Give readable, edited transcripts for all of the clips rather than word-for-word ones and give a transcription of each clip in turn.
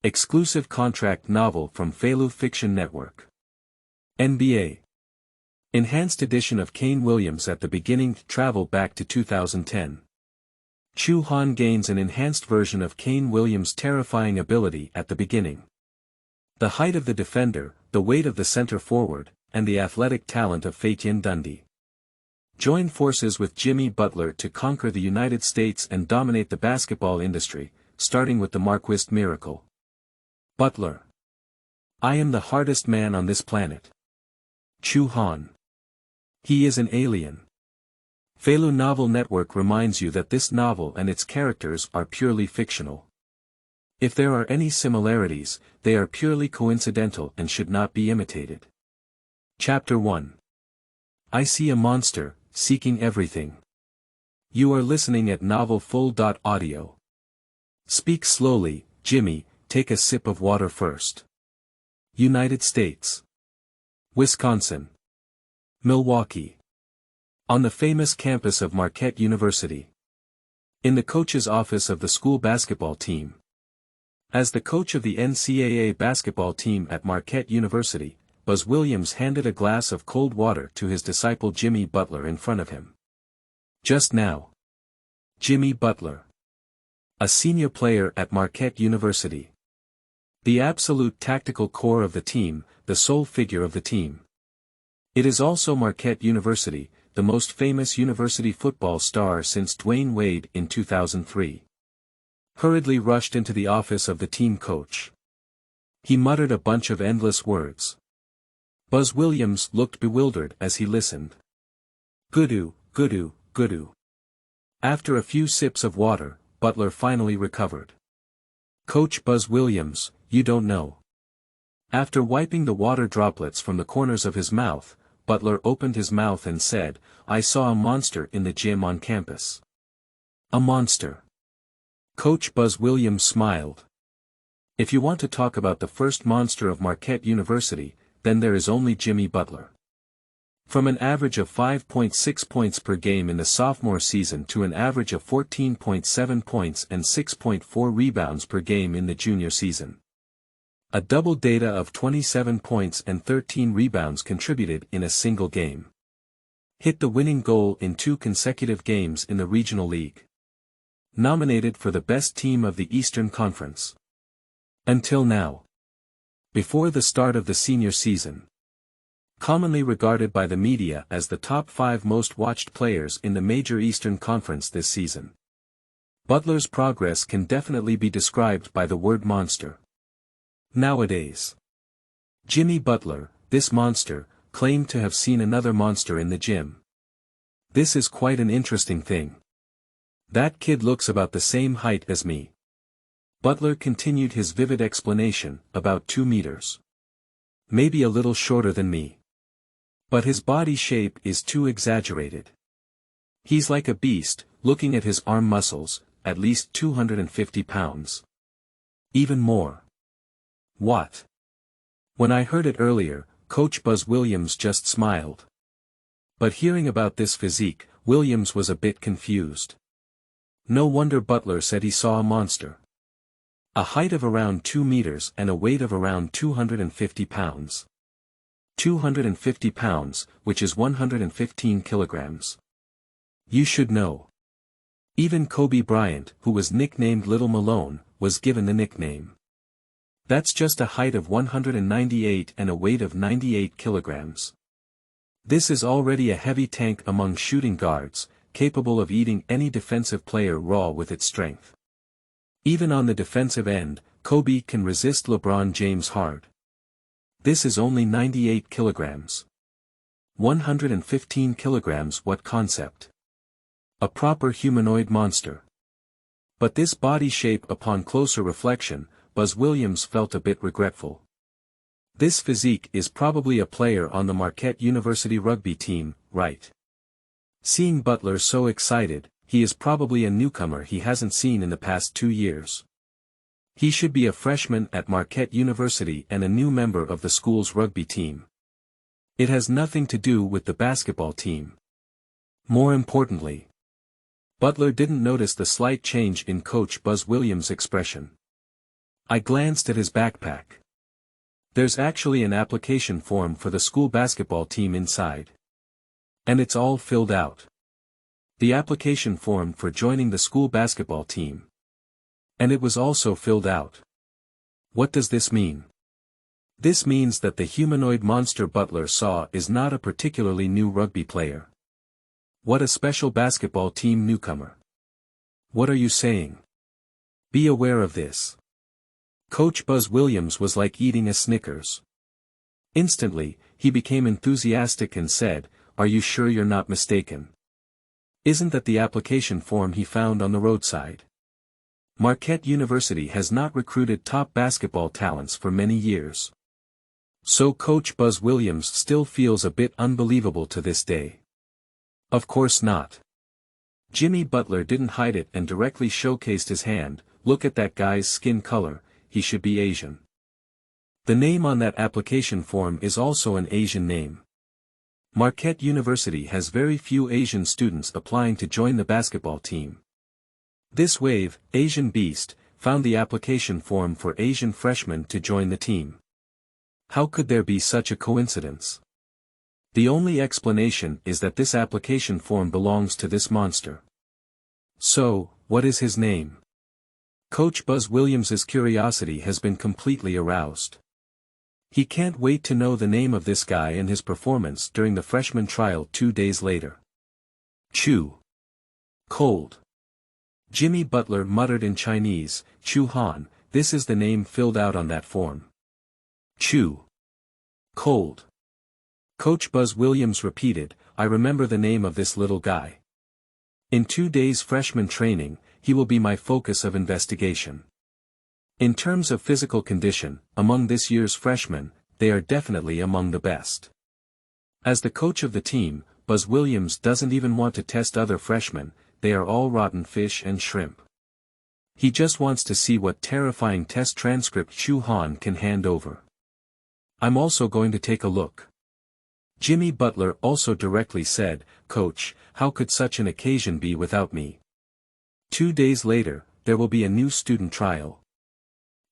Exclusive contract novel from Feilu Fiction Network. NBA. Enhanced edition of Cain Williams at the beginning. Travel back to 2010. Chu Han gains an enhanced version of Cain Williams' terrifying ability at the beginning. The height of the defender, the weight of the center forward, and the athletic talent of Feitian Dundi.Join forces with Jimmy Butler to conquer the United States and dominate the basketball industry, starting with the Marquist miracle. Butler. I am the hardest man on this planet. Chu Han. He is an alien. Feilu Novel Network reminds you that this novel and its characters are purely fictional. If there are any similarities, they are purely coincidental and should not be imitated. Chapter 1. I see a monster, seeking everything. You are listening at novelfull.audio. Speak slowly, Jimmy, take a sip of water first. United States. Wisconsin. Milwaukee. On the famous campus of Marquette University. In the coach's office of the school basketball team. As the coach of the NCAA basketball team at Marquette University, Buzz Williams handed a glass of cold water to his disciple Jimmy Butler in front of him. Just now. Jimmy Butler. A senior player at Marquette University. The absolute tactical core of the team, the sole figure of the team. It is also Marquette University, the most famous university football star since Dwayne Wade in 2003. Hurriedly rushed into the office of the team coach. He muttered a bunch of endless words. Buzz Williams looked bewildered as he listened. Goodoo, goodoo, goodoo. After a few sips of water, Butler finally recovered. Coach Buzz Williams, you don't know. After wiping the water droplets from the corners of his mouth, Butler opened his mouth and said, I saw a monster in the gym on campus. A monster. Coach Buzz Williams smiled. If you want to talk about the first monster of Marquette University, then there is only Jimmy Butler. From an average of 5.6 points per game in the sophomore season to an average of 14.7 points and 6.4 rebounds per game in the junior season. A double data of 27 points and 13 rebounds contributed in a single game. Hit the winning goal in 2 consecutive games in the regional league. Nominated for the best team of the Eastern Conference. Until now. Before the start of the senior season. Commonly regarded by the media as the top 5 most watched players in the major Eastern Conference this season. Butler's progress can definitely be described by the word monster. Nowadays. Jimmy Butler, this monster, claimed to have seen another monster in the gym. This is quite an interesting thing. That kid looks about the same height as me. Butler continued his vivid explanation, about 2 meters. Maybe a little shorter than me. But his body shape is too exaggerated. He's like a beast, looking at his arm muscles, at least 250 pounds. Even more. What? When I heard it earlier, Coach Buzz Williams just smiled. But hearing about this physique, Williams was a bit confused. No wonder Butler said he saw a monster. A height of around 2 meters and a weight of around 250 pounds. 250 pounds, which is 115 kilograms. You should know. Even Kobe Bryant, who was nicknamed Little Malone, was given the nickname. That's just a height of 198 and a weight of 98 kilograms. This is already a heavy tank among shooting guards, capable of eating any defensive player raw with its strength. Even on the defensive end, Kobe can resist LeBron James hard. This is only 98 kilograms. 115 kilograms, what concept? A proper humanoid monster. But this body shape, upon closer reflection, Buzz Williams felt a bit regretful. This physique is probably a player on the Marquette University rugby team, right? Seeing Butler so excited, he is probably a newcomer he hasn't seen in the past 2 years. He should be a freshman at Marquette University and a new member of the school's rugby team. It has nothing to do with the basketball team. More importantly, Butler didn't notice the slight change in Coach Buzz Williams' expression. I glanced at his backpack. There's actually an application form for the school basketball team inside. And it's all filled out. The application form for joining the school basketball team. And it was also filled out. What does this mean? This means that the humanoid monster Butler saw is not a particularly new rugby player. What a special basketball team newcomer. What are you saying? Be aware of this. Coach Buzz Williams was like eating a Snickers. Instantly, he became enthusiastic and said, "Are you sure you're not mistaken? Isn't that the application form he found on the roadside?" Marquette University has not recruited top basketball talents for many years. So Coach Buzz Williams still feels a bit unbelievable to this day. Of course not. Jimmy Butler didn't hide it and directly showcased his hand. "Look at that guy's skin color, he should be Asian." The name on that application form is also an Asian name. Marquette University has very few Asian students applying to join the basketball team. This wave, Asian Beast, found the application form for Asian freshmen to join the team. How could there be such a coincidence? The only explanation is that this application form belongs to this monster. So, what is his name? Coach Buzz Williams's curiosity has been completely aroused. He can't wait to know the name of this guy and his performance during the freshman trial 2 days later. Chu. Cold. Jimmy Butler muttered in Chinese, "Chu Han, this is the name filled out on that form." Chu. Cold. Coach Buzz Williams repeated, "I remember the name of this little guy. In 2 days freshman training, he will be my focus of investigation. In terms of physical condition, among this year's freshmen, they are definitely among the best." As the coach of the team, Buzz Williams doesn't even want to test other freshmen. They are all rotten fish and shrimp. He just wants to see what terrifying test transcript Chu Han can hand over. "I'm also going to take a look." Jimmy Butler also directly said, "Coach, how could such an occasion be without me?" 2 days later, there will be a new student trial.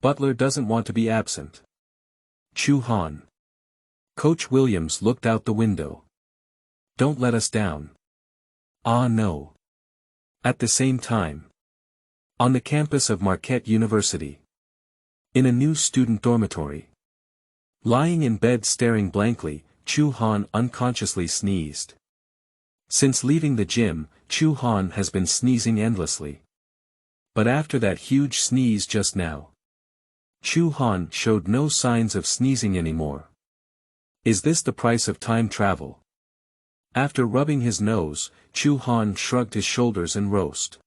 Butler doesn't want to be absent. Chu Han. Coach Williams looked out the window. "Don't let us down." Ah no. At the same time. On the campus of Marquette University. In a new student dormitory. Lying in bed staring blankly, Chu Han unconsciously sneezed. Since leaving the gym, Chu Han has been sneezing endlessly. But after that huge sneeze just now, Chu Han showed no signs of sneezing anymore. Is this the price of time travel? After rubbing his nose, Chu Han shrugged his shoulders and roast.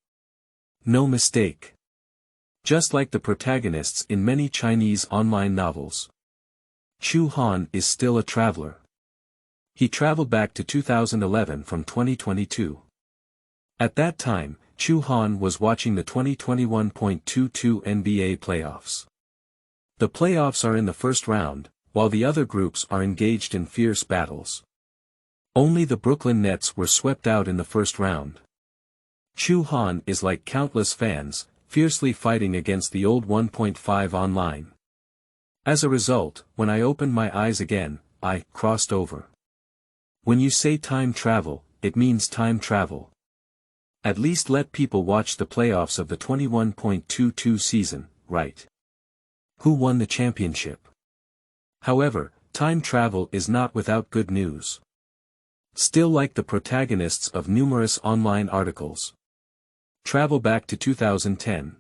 No mistake. Just like the protagonists in many Chinese online novels. Chu Han is still a traveler. He traveled back to 2011 from 2022. At that time, Chu Han was watching the 2021.22 NBA playoffs. The playoffs are in the first round, while the other groups are engaged in fierce battles. Only the Brooklyn Nets were swept out in the first round. Chu Han is like countless fans, fiercely fighting against the old 1.5 online. As a result, when I opened my eyes again, I crossed over. When you say time travel, it means time travel. At least let people watch the playoffs of the 21.22 season, right? Who won the championship? However, time travel is not without good news. Still like the protagonists of numerous online articles. Travel back to 2010.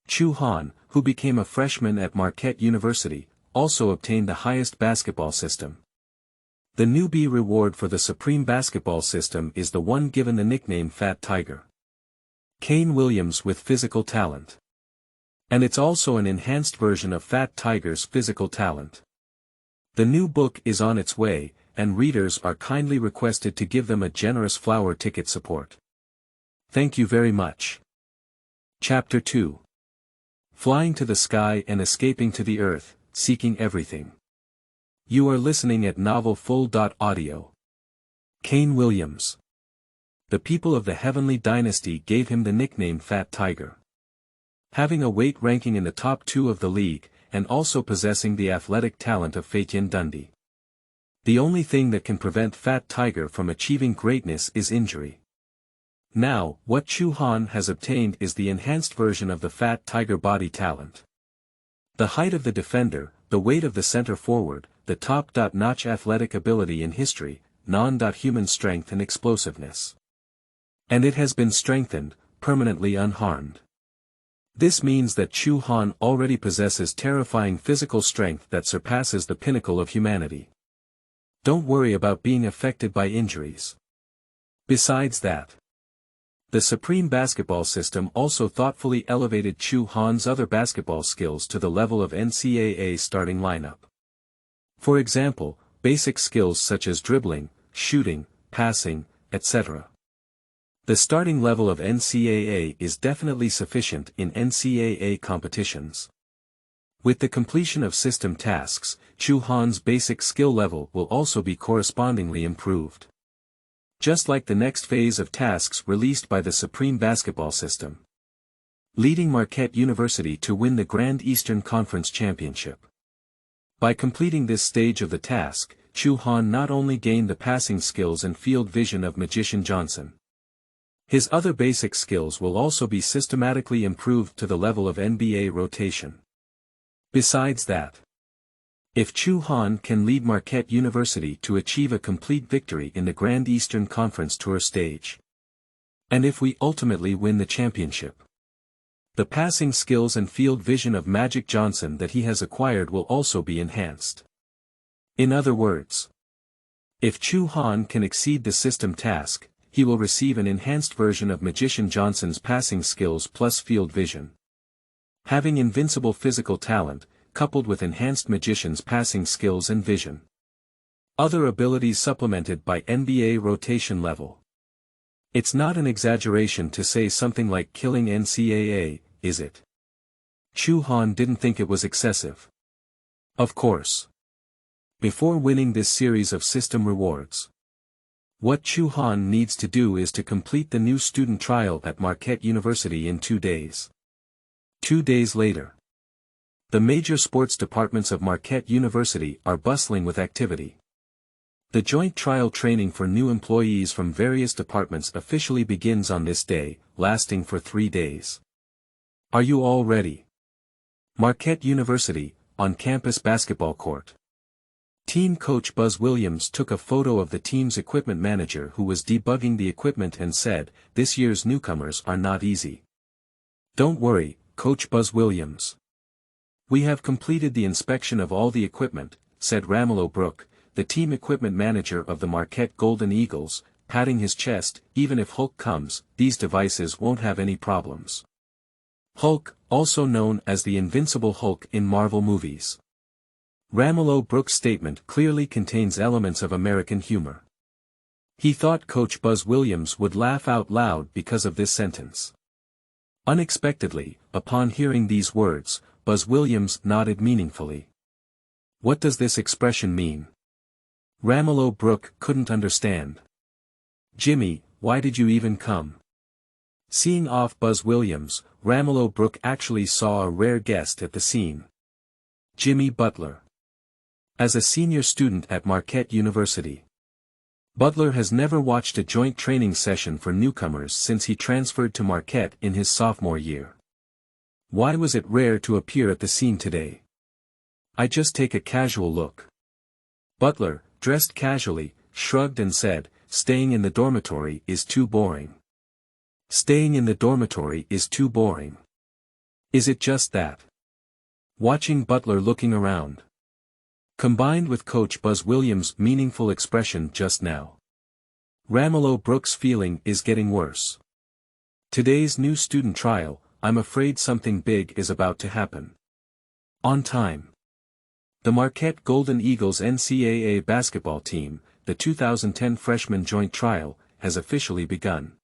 Chu Han, who became a freshman at Marquette University, also obtained the highest basketball system. The newbie reward for the supreme basketball system is the one given the nickname Fat Tiger. Cain Williams with physical talent. And it's also an enhanced version of Fat Tiger's physical talent. The new book is on its way, and readers are kindly requested to give them a generous flower ticket support. Thank you very much. Chapter 2. Flying to the sky and escaping to the earth, seeking everything. You are listening at novelfull.audio. Cain Williams. The people of the Heavenly Dynasty gave him the nickname Fat Tiger. having a weight ranking in the top 2 of the league, and also possessing the athletic talent of Feitian Dundi. The only thing that can prevent Fat Tiger from achieving greatness is injury. Now, what Chu Han has obtained is the enhanced version of the Fat Tiger body talent. The height of the defender, the weight of the center forward, the top-notch athletic ability in history, non-human strength and explosiveness. And it has been strengthened, permanently unharmed. This means that Chu Han already possesses terrifying physical strength that surpasses the pinnacle of humanity. Don't worry about being affected by injuries. Besides that, the Supreme Basketball System also thoughtfully elevated Chu Han's other basketball skills to the level of NCAA starting lineup. For example, basic skills such as dribbling, shooting, passing, etc. The starting level of NCAA is definitely sufficient in NCAA competitions. With the completion of system tasks, Chu Han's basic skill level will also be correspondingly improved. Just like the next phase of tasks released by the Supreme Basketball System, leading Marquette University to win the Grand Eastern Conference Championship. By completing this stage of the task, Chu Han not only gained the passing skills and field vision of Magician Johnson. His other basic skills will also be systematically improved to the level of NBA rotation. Besides that, if Chu Han can lead Marquette University to achieve a complete victory in the Grand Eastern Conference Tour stage, and if we ultimately win the championship, the passing skills and field vision of Magic Johnson that he has acquired will also be enhanced. In other words, if Chu Han can exceed the system task, he will receive an enhanced version of Magician Johnson's passing skills plus field vision. Having invincible physical talent, coupled with enhanced Magician's passing skills and vision. Other abilities supplemented by NBA rotation level. It's not an exaggeration to say something like killing NCAA, is it? Chu Han didn't think it was excessive. Of course. Before winning this series of system rewards, what Chu Han needs to do is to complete the new student trial at Marquette University in 2 days. 2 days later, the major sports departments of Marquette University are bustling with activity. The joint trial training for new employees from various departments officially begins on this day, lasting for 3 days. Are you all ready? Marquette University, on-campus basketball court. Team coach Buzz Williams took a photo of the team's equipment manager who was debugging the equipment and said, "This year's newcomers are not easy." "Don't worry, Coach Buzz Williams. We have completed the inspection of all the equipment," said Ramelow Brook, the team equipment manager of the Marquette Golden Eagles, patting his chest. "Even if Hulk comes, these devices won't have any problems." Hulk, also known as the Invincible Hulk in Marvel movies. Ramelow Brook's statement clearly contains elements of American humor. He thought Coach Buzz Williams would laugh out loud because of this sentence. Unexpectedly, upon hearing these words, Buzz Williams nodded meaningfully. What does this expression mean? Ramelow Brook couldn't understand. "Jimmy, why did you even come?" Seeing off Buzz Williams, Ramelow Brook actually saw a rare guest at the scene. Jimmy Butler. As a senior student at Marquette University, Butler has never watched a joint training session for newcomers since he transferred to Marquette in his sophomore year. Why was it rare to appear at the scene today? "I just take a casual look." Butler, dressed casually, shrugged and said, "Staying in the dormitory is too boring." Staying in the dormitory is too boring. Is it just that? Watching Butler looking around, combined with Coach Buzz Williams' meaningful expression just now, Ramelow Brook's feeling is getting worse. Today's new student trial, I'm afraid something big is about to happen. On time. The Marquette Golden Eagles NCAA basketball team, the 2010 freshman joint trial, has officially begun.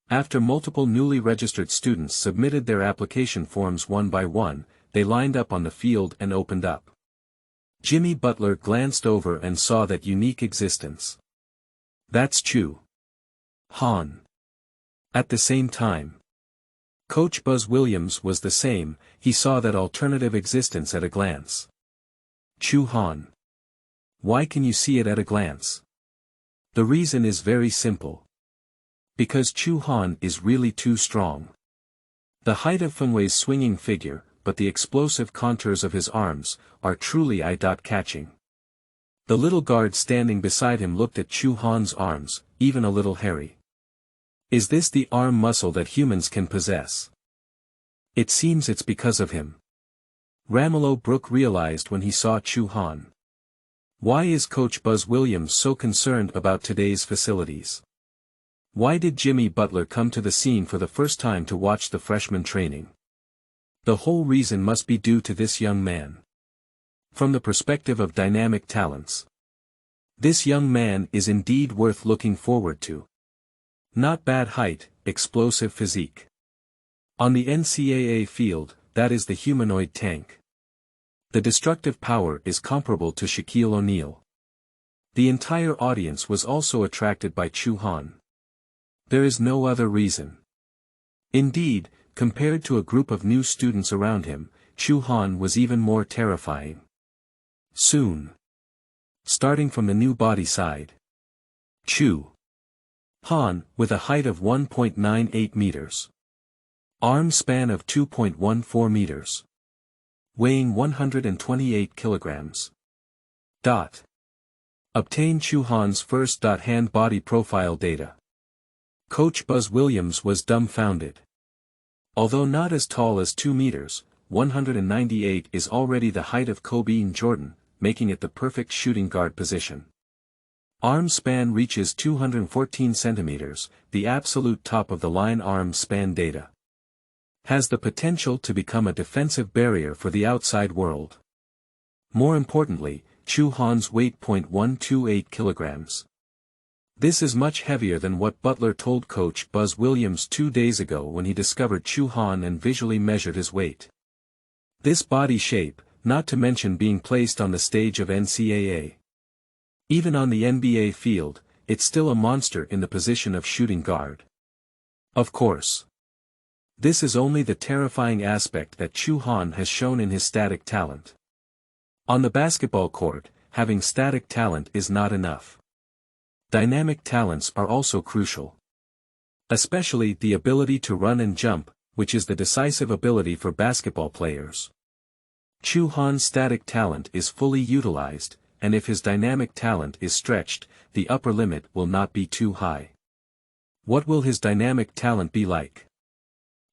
After multiple newly registered students submitted their application forms one by one, they lined up on the field and opened up. Jimmy Butler glanced over and saw that unique existence. That's Chu Han. At the same time, Coach Buzz Williams was the same, he saw that alternative existence at a glance. Chu Han. Why can you see it at a glance? The reason is very simple. Because Chu Han is really too strong. The height of Fenway's swinging figure, but the explosive contours of his arms, are truly eye-catching. The little guard standing beside him looked at Chu Han's arms, even a little hairy. Is this the arm muscle that humans can possess? It seems it's because of him. Ramelow Brooke realized when he saw Chu Han. Why is Coach Buzz Williams so concerned about today's facilities? Why did Jimmy Butler come to the scene for the first time to watch the freshman training? The whole reason must be due to this young man. From the perspective of dynamic talents, this young man is indeed worth looking forward to. Not bad height, explosive physique. On the NCAA field, that is the humanoid tank. The destructive power is comparable to Shaquille O'Neal. The entire audience was also attracted by Chu Han. There is no other reason. Indeed, compared to a group of new students around him, Chu Han was even more terrifying. Soon. Starting from the new body side. Chu Han, with a height of 1.98 meters. Arm span of 2.14 meters. Weighing 128 kilograms. Obtain Chu Han's first hand body profile data. Coach Buzz Williams was dumbfounded. Although not as tall as 2 meters, 198 is already the height of Kobe and Jordan, making it the perfect shooting guard position. Arm span reaches 214 centimeters, the absolute top of the line arm span data. Has the potential to become a defensive barrier for the outside world. More importantly, Chu Han's weight 0.128 kilograms. This is much heavier than what Butler told Coach Buzz Williams 2 days ago when he discovered Chu Han and visually measured his weight. This body shape, not to mention being placed on the stage of NCAA. Even on the NBA field, it's still a monster in the position of shooting guard. Of course. This is only the terrifying aspect that Chu Han has shown in his static talent. On the basketball court, having static talent is not enough. Dynamic talents are also crucial. Especially the ability to run and jump, which is the decisive ability for basketball players. Chu Han's static talent is fully utilized, and if his dynamic talent is stretched, the upper limit will not be too high. What will his dynamic talent be like?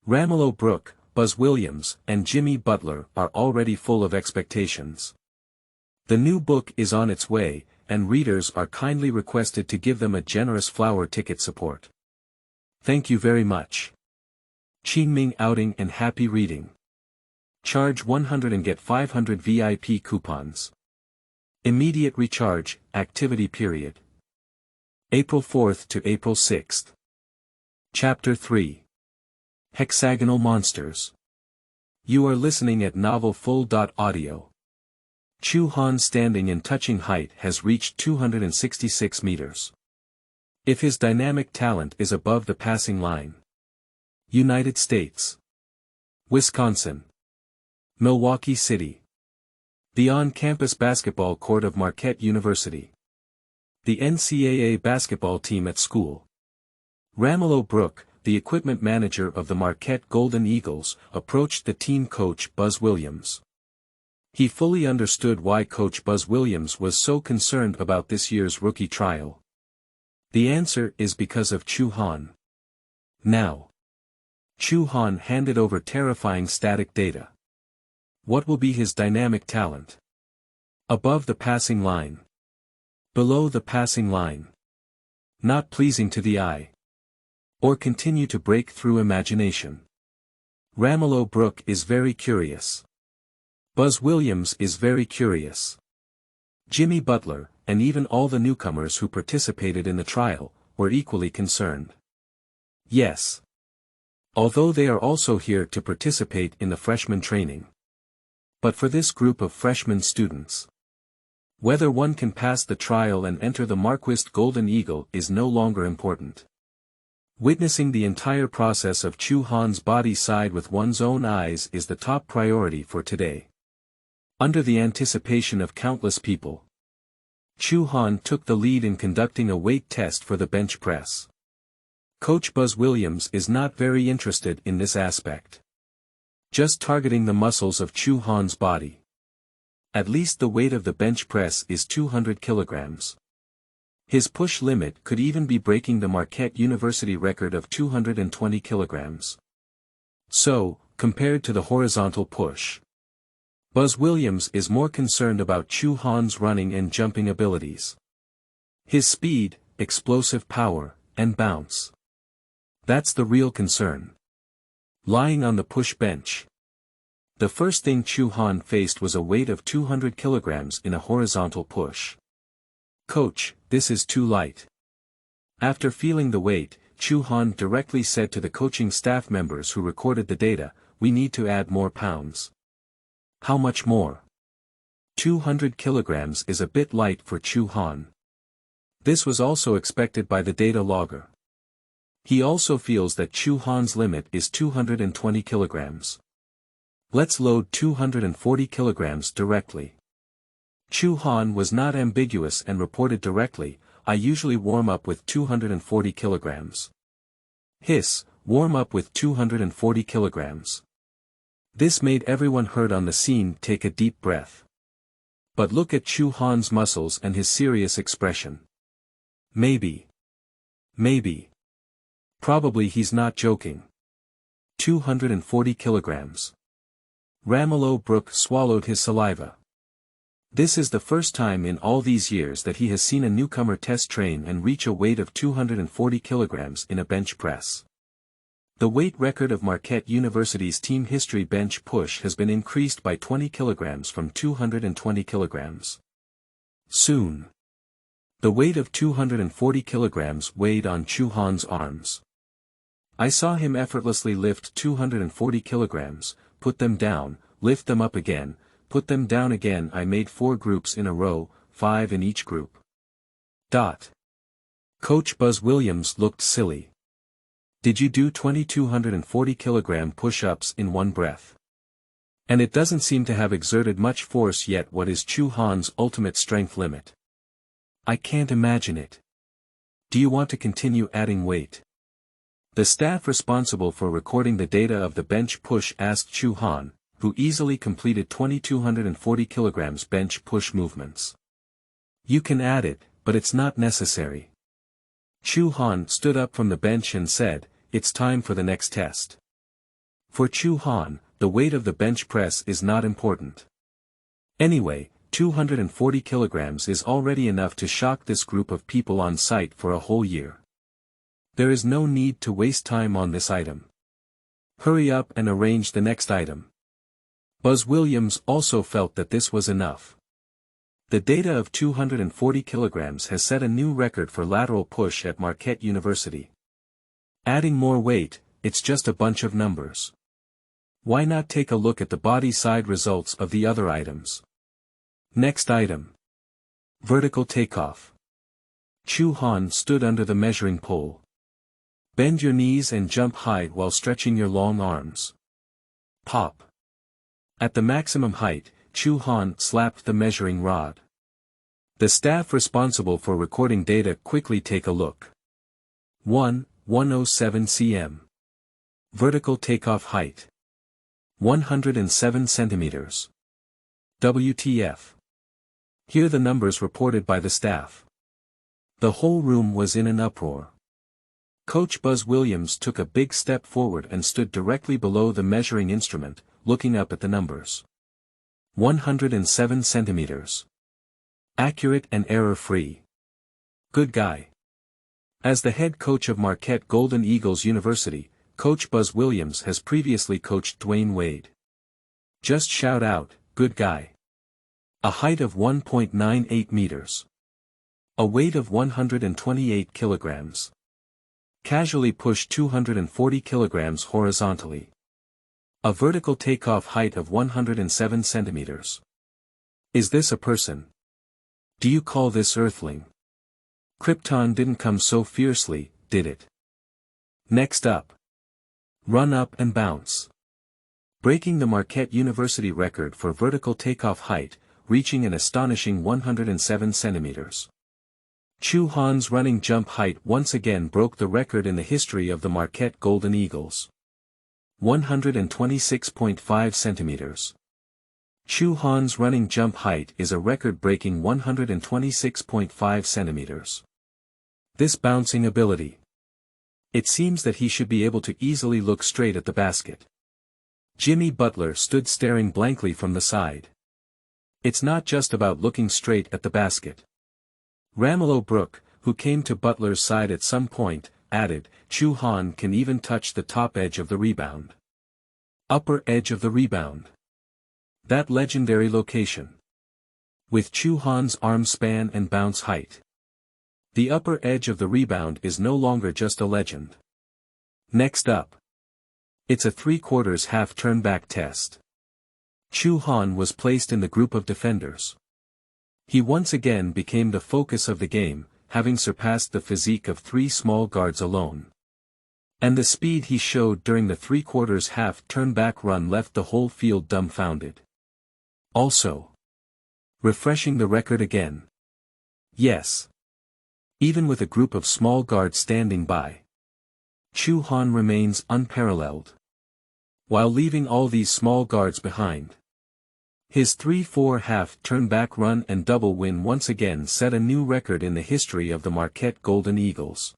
Ramelow Brooke, Buzz Williams, and Jimmy Butler are already full of expectations. The new book is on its way, and readers are kindly requested to give them a generous flower ticket support. Thank you very much. Qingming outing and happy reading. Charge 100 and get 500 VIP coupons. Immediate recharge, activity period. April 4th to April 6th. Chapter 3. Hexagonal Monsters. You are listening at novelfull.audio. Chu Han's standing and touching height has reached 266 meters. If his dynamic talent is above the passing line. United States. Wisconsin. Milwaukee City. The on-campus basketball court of Marquette University. The NCAA basketball team at school. Ramelow Brooke, the equipment manager of the Marquette Golden Eagles, approached the team coach Buzz Williams. He fully understood why Coach Buzz Williams was so concerned about this year's rookie trial. The answer is because of Chu Han. Now. Chu Han handed over terrifying static data. What will be his dynamic talent? Above the passing line. Below the passing line. Not pleasing to the eye. Or continue to break through imagination. Ramelow Brooke is very curious. Buzz Williams is very curious. Jimmy Butler, and even all the newcomers who participated in the trial, were equally concerned. Yes. Although they are also here to participate in the freshman training. But for this group of freshman students, whether one can pass the trial and enter the Marquist Golden Eagle is no longer important. Witnessing the entire process of Chu Han's body side with one's own eyes is the top priority for today. Under the anticipation of countless people, Chu Han took the lead in conducting a weight test for the bench press. Coach Buzz Williams is not very interested in this aspect. Just targeting the muscles of Chu Han's body. At least the weight of the bench press is 200 kilograms. His push limit could even be breaking the Marquette University record of 220 kilograms. So, compared to the horizontal push, Buzz Williams is more concerned about Chu Han's running and jumping abilities. His speed, explosive power, and bounce. That's the real concern. Lying on the push bench, the first thing Chu Han faced was a weight of 200 kilograms in a horizontal push. "Coach, this is too light." After feeling the weight, Chu Han directly said to the coaching staff members who recorded the data, "We need to add more pounds." "How much more?" 200 kilograms is a bit light for Chu Han. This was also expected by the data logger. He also feels that Chu Han's limit is 220 kilograms. "Let's load 240 kilograms directly." Chu Han was not ambiguous and reported directly, "I usually warm up with 240 kilograms. Hiss, warm up with 240 kilograms. This made everyone heard on the scene take a deep breath. But look at Chu Han's muscles and his serious expression. Maybe. Probably he's not joking. 240 kilograms. Ramelow Brook swallowed his saliva. This is the first time in all these years that he has seen a newcomer test train and reach a weight of 240 kilograms in a bench press. The weight record of Marquette University's team history bench push has been increased by 20 kilograms from 220 kilograms. Soon, the weight of 240 kilograms weighed on Chu Han's arms. "I saw him effortlessly lift 240 kilograms, put them down, lift them up again, put them down again. I made 4 groups in a row, 5 in each group." Coach Buzz Williams looked silly. "Did you do 2,240 kilogram push-ups in one breath? And it doesn't seem to have exerted much force yet. What is Chu Han's ultimate strength limit?" "I can't imagine it. Do you want to continue adding weight?" The staff responsible for recording the data of the bench push asked Chu Han, who easily completed 2,240 kilograms bench push movements. "You can add it, but it's not necessary." Chu Han stood up from the bench and said, "It's time for the next test." For Chu Han, the weight of the bench press is not important. Anyway, 240 kilograms is already enough to shock this group of people on site for a whole year. There is no need to waste time on this item. Hurry up and arrange the next item. Buzz Williams also felt that this was enough. The data of 240 kilograms has set a new record for lateral push at Marquette University. Adding more weight, it's just a bunch of numbers. Why not take a look at the body side results of the other items? Next item. Vertical takeoff. Chu Han stood under the measuring pole. Bend your knees and jump high while stretching your long arms. Pop. At the maximum height, Chu Han slapped the measuring rod. The staff responsible for recording data quickly take a look. 107 cm. Vertical takeoff height. 107 centimeters. WTF. Here the numbers reported by the staff. The whole room was in an uproar. Coach Buzz Williams took a big step forward and stood directly below the measuring instrument, looking up at the numbers. 107 centimeters. Accurate and error-free. Good guy. As the head coach of Marquette Golden Eagles University, Coach Buzz Williams has previously coached Dwayne Wade. Just shout out, good guy. A height of 1.98 meters. A weight of 128 kilograms. Casually push 240 kilograms horizontally. A vertical takeoff height of 107 centimeters. Is this a person? Do you call this Earthling? Krypton didn't come so fiercely, did it? Next up. Run up and bounce. Breaking the Marquette University record for vertical takeoff height, reaching an astonishing 107 centimeters. Chu Han's running jump height once again broke the record in the history of the Marquette Golden Eagles. 126.5 centimeters. Chu Han's running jump height is a record-breaking 126.5 centimeters. This bouncing ability. It seems that he should be able to easily look straight at the basket. Jimmy Butler stood staring blankly from the side. It's not just about looking straight at the basket. Ramelow Brook, who came to Butler's side at some point, added, Chu Han can even touch the top edge of the rebound. Upper edge of the rebound. That legendary location. With Chu Han's arm span and bounce height. The upper edge of the rebound is no longer just a legend. Next up. It's a 3/4 half turn-back test. Chu Han was placed in the group of defenders. He once again became the focus of the game, having surpassed the physique of 3 small guards alone. And the speed he showed during the 3/4 half turn-back run left the whole field dumbfounded. Also. Refreshing the record again. Yes. Even with a group of small guards standing by. Chu Han remains unparalleled. While leaving all these small guards behind. His 3/4 half turn-back run and double win once again set a new record in the history of the Marquette Golden Eagles.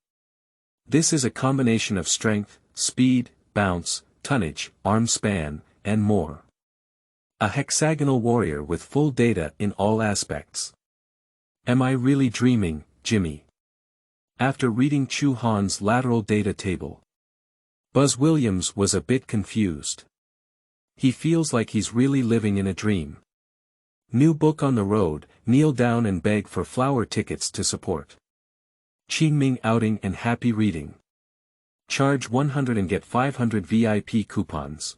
This is a combination of strength, speed, bounce, tonnage, arm span, and more. A hexagonal warrior with full data in all aspects. Am I really dreaming, Jimmy? After reading Chu Han's lateral data table, Buzz Williams was a bit confused. He feels like he's really living in a dream. New book on the road, kneel down and beg for flower tickets to support. Qingming outing and happy reading. Charge 100 and get 500 VIP coupons.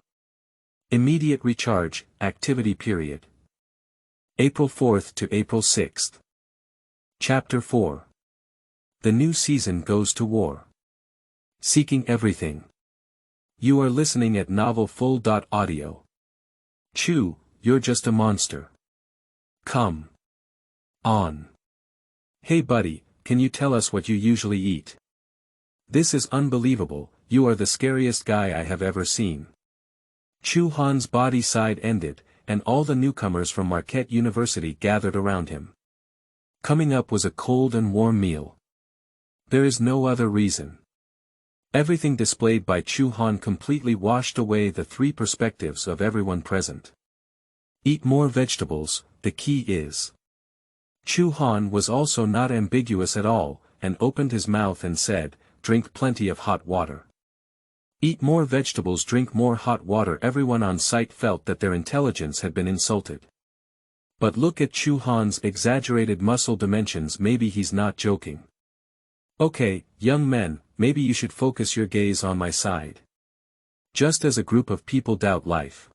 Immediate recharge, activity period. April 4th to April 6th. Chapter 4. The new season goes to war. Seeking everything. You are listening at novelfull.audio. Chu, you're just a monster. Come on. Hey buddy, can you tell us what you usually eat? This is unbelievable, you are the scariest guy I have ever seen. Chu Han's body side ended, and all the newcomers from Marquette University gathered around him. Coming up was a cold and warm meal. There is no other reason. Everything displayed by Chu Han completely washed away the 3 perspectives of everyone present. Eat more vegetables, the key is. Chu Han was also not ambiguous at all, and opened his mouth and said, drink plenty of hot water. Eat more vegetables, drink more hot water. Everyone on site felt that their intelligence had been insulted. But look at Chu Han's exaggerated muscle dimensions, maybe he's not joking. Okay, young men, maybe you should focus your gaze on my side. Just as a group of people doubt life.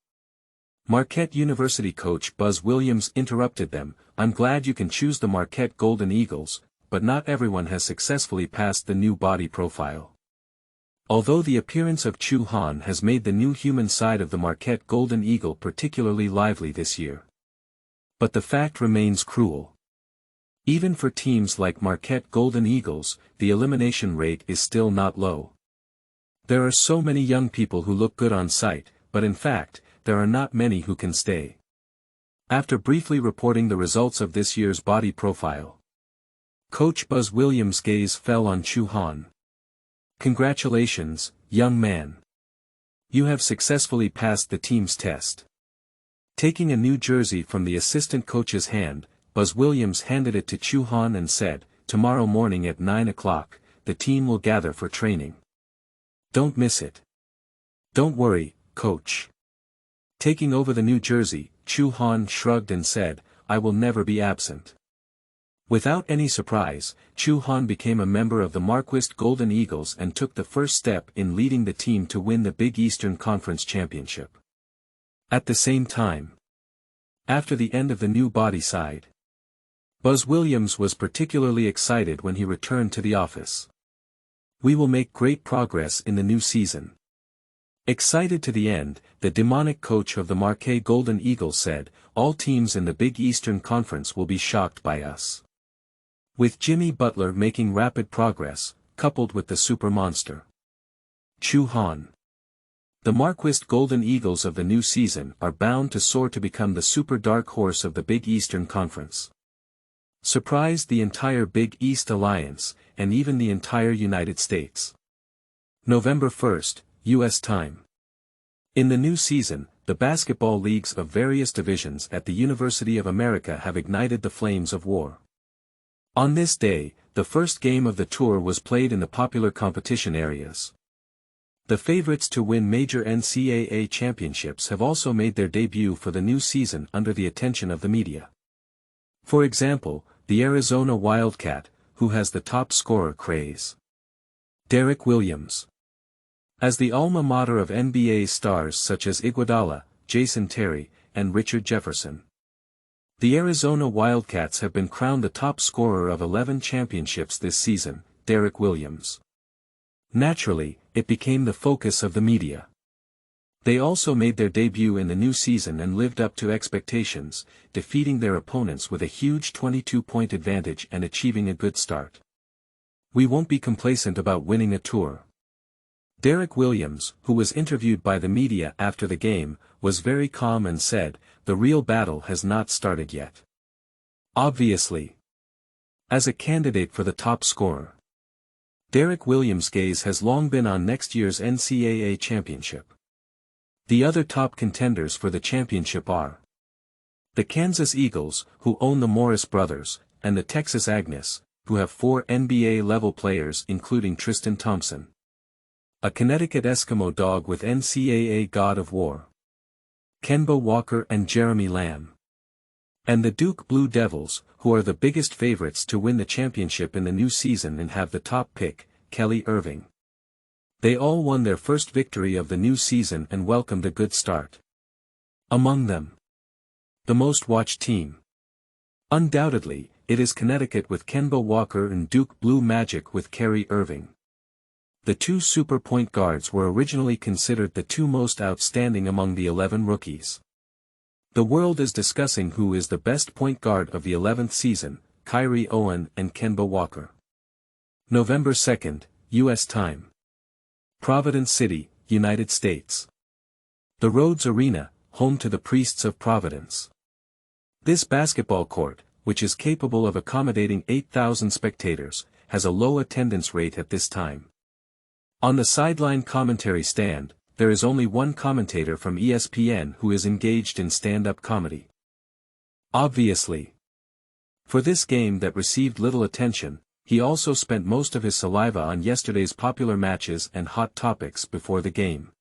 Marquette University coach Buzz Williams interrupted them, I'm glad you can choose the Marquette Golden Eagles, but not everyone has successfully passed the new body profile. Although the appearance of Chu Han has made the new human side of the Marquette Golden Eagle particularly lively this year. But the fact remains cruel. Even for teams like Marquette Golden Eagles, the elimination rate is still not low. There are so many young people who look good on site, but in fact, there are not many who can stay. After briefly reporting the results of this year's body profile, Coach Buzz Williams' gaze fell on Chu Han. Congratulations, young man. You have successfully passed the team's test. Taking a new jersey from the assistant coach's hand, Buzz Williams handed it to Chu Han and said, tomorrow morning at 9 o'clock, the team will gather for training. Don't miss it. Don't worry, coach. Taking over the new jersey, Chu Han shrugged and said, I will never be absent. Without any surprise, Chu Han became a member of the Marquist Golden Eagles and took the first step in leading the team to win the Big Eastern Conference Championship. At the same time, after the end of the new body side, Buzz Williams was particularly excited when he returned to the office. We will make great progress in the new season. Excited to the end, the demonic coach of the Marquist Golden Eagles said, all teams in the Big Eastern Conference will be shocked by us. With Jimmy Butler making rapid progress, coupled with the super monster Chu Han. The Marquist Golden Eagles of the new season are bound to soar to become the super dark horse of the Big Eastern Conference. Surprised the entire Big East Alliance, and even the entire United States. November 1st, U.S. time. In the new season, the basketball leagues of various divisions at the University of America have ignited the flames of war. On this day, the first game of the tour was played in the popular competition areas. The favorites to win major NCAA championships have also made their debut for the new season under the attention of the media. For example, the Arizona Wildcat, who has the top scorer craze. Derek Williams. As the alma mater of NBA stars such as Iguodala, Jason Terry, and Richard Jefferson. The Arizona Wildcats have been crowned the top scorer of 11 championships this season, Derek Williams. Naturally, it became the focus of the media. They also made their debut in the new season and lived up to expectations, defeating their opponents with a huge 22-point advantage and achieving a good start. We won't be complacent about winning a tour. Derek Williams, who was interviewed by the media after the game, was very calm and said, the real battle has not started yet. Obviously. As a candidate for the top scorer, Derek Williams' gaze has long been on next year's NCAA championship. The other top contenders for the championship are the Kansas Eagles, who own the Morris brothers, and the Texas Agnes, who have 4 NBA-level players including Tristan Thompson. A Connecticut Eskimo dog with NCAA God of War, Kemba Walker and Jeremy Lamb. And the Duke Blue Devils, who are the biggest favorites to win the championship in the new season and have the top pick, Kelly Irving. They all won their first victory of the new season and welcomed a good start. Among them, the most watched team. Undoubtedly, it is Connecticut with Kemba Walker and Duke Blue Magic with Kyrie Irving. The 2 super point guards were originally considered the 2 most outstanding among the 11 rookies. The world is discussing who is the best point guard of the 11th season, Kyrie Owen and Kemba Walker. November 2nd, U.S. time. Providence City, United States. The Rhodes Arena, home to the Priests of Providence. This basketball court, which is capable of accommodating 8,000 spectators, has a low attendance rate at this time. On the sideline commentary stand, there is only one commentator from ESPN who is engaged in stand-up comedy. Obviously. For this game that received little attention, he also spent most of his saliva on yesterday's popular matches and hot topics before the game.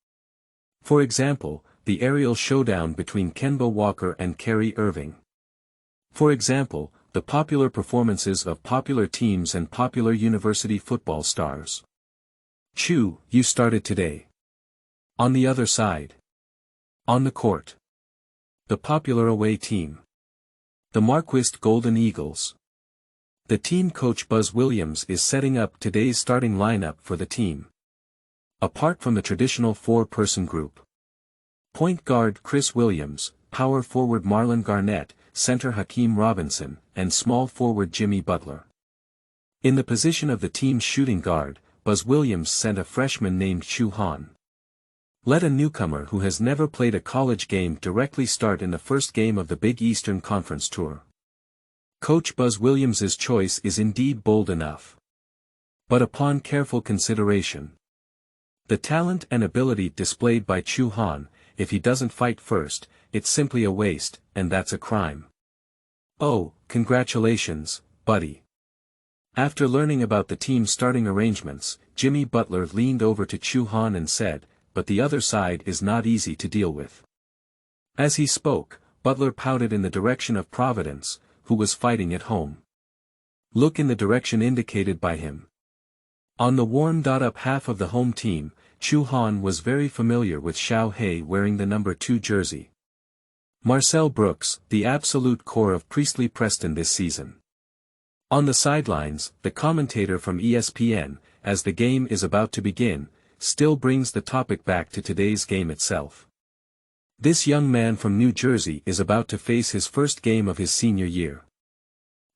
For example, the aerial showdown between Kemba Walker and Kyrie Irving. For example, the popular performances of popular teams and popular university football stars. Chu, you started today. On the other side. On the court. The popular away team. The Marquist Golden Eagles. The team coach Buzz Williams is setting up today's starting lineup for the team. Apart from the traditional 4-person group. Point guard Chris Williams, power forward Marlon Garnett, center Hakeem Robinson, and small forward Jimmy Butler. In the position of the team's shooting guard, Buzz Williams sent a freshman named Chu Han. Let a newcomer who has never played a college game directly start in the first game of the Big Eastern Conference Tour. Coach Buzz Williams's choice is indeed bold enough. But upon careful consideration, the talent and ability displayed by Chu Han, if he doesn't fight first, it's simply a waste, and that's a crime. Oh, congratulations, buddy. After learning about the team's starting arrangements, Jimmy Butler leaned over to Chu Han and said, but the other side is not easy to deal with. As he spoke, Butler pouted in the direction of Providence, who was fighting at home. Look in the direction indicated by him. On the warmed-up half of the home team, Chu Han was very familiar with Xiao He wearing the number 2 jersey. Marcel Brooks, the absolute core of Priestley Preston this season. On the sidelines, the commentator from ESPN, as the game is about to begin, still brings the topic back to today's game itself. This young man from New Jersey is about to face his first game of his senior year.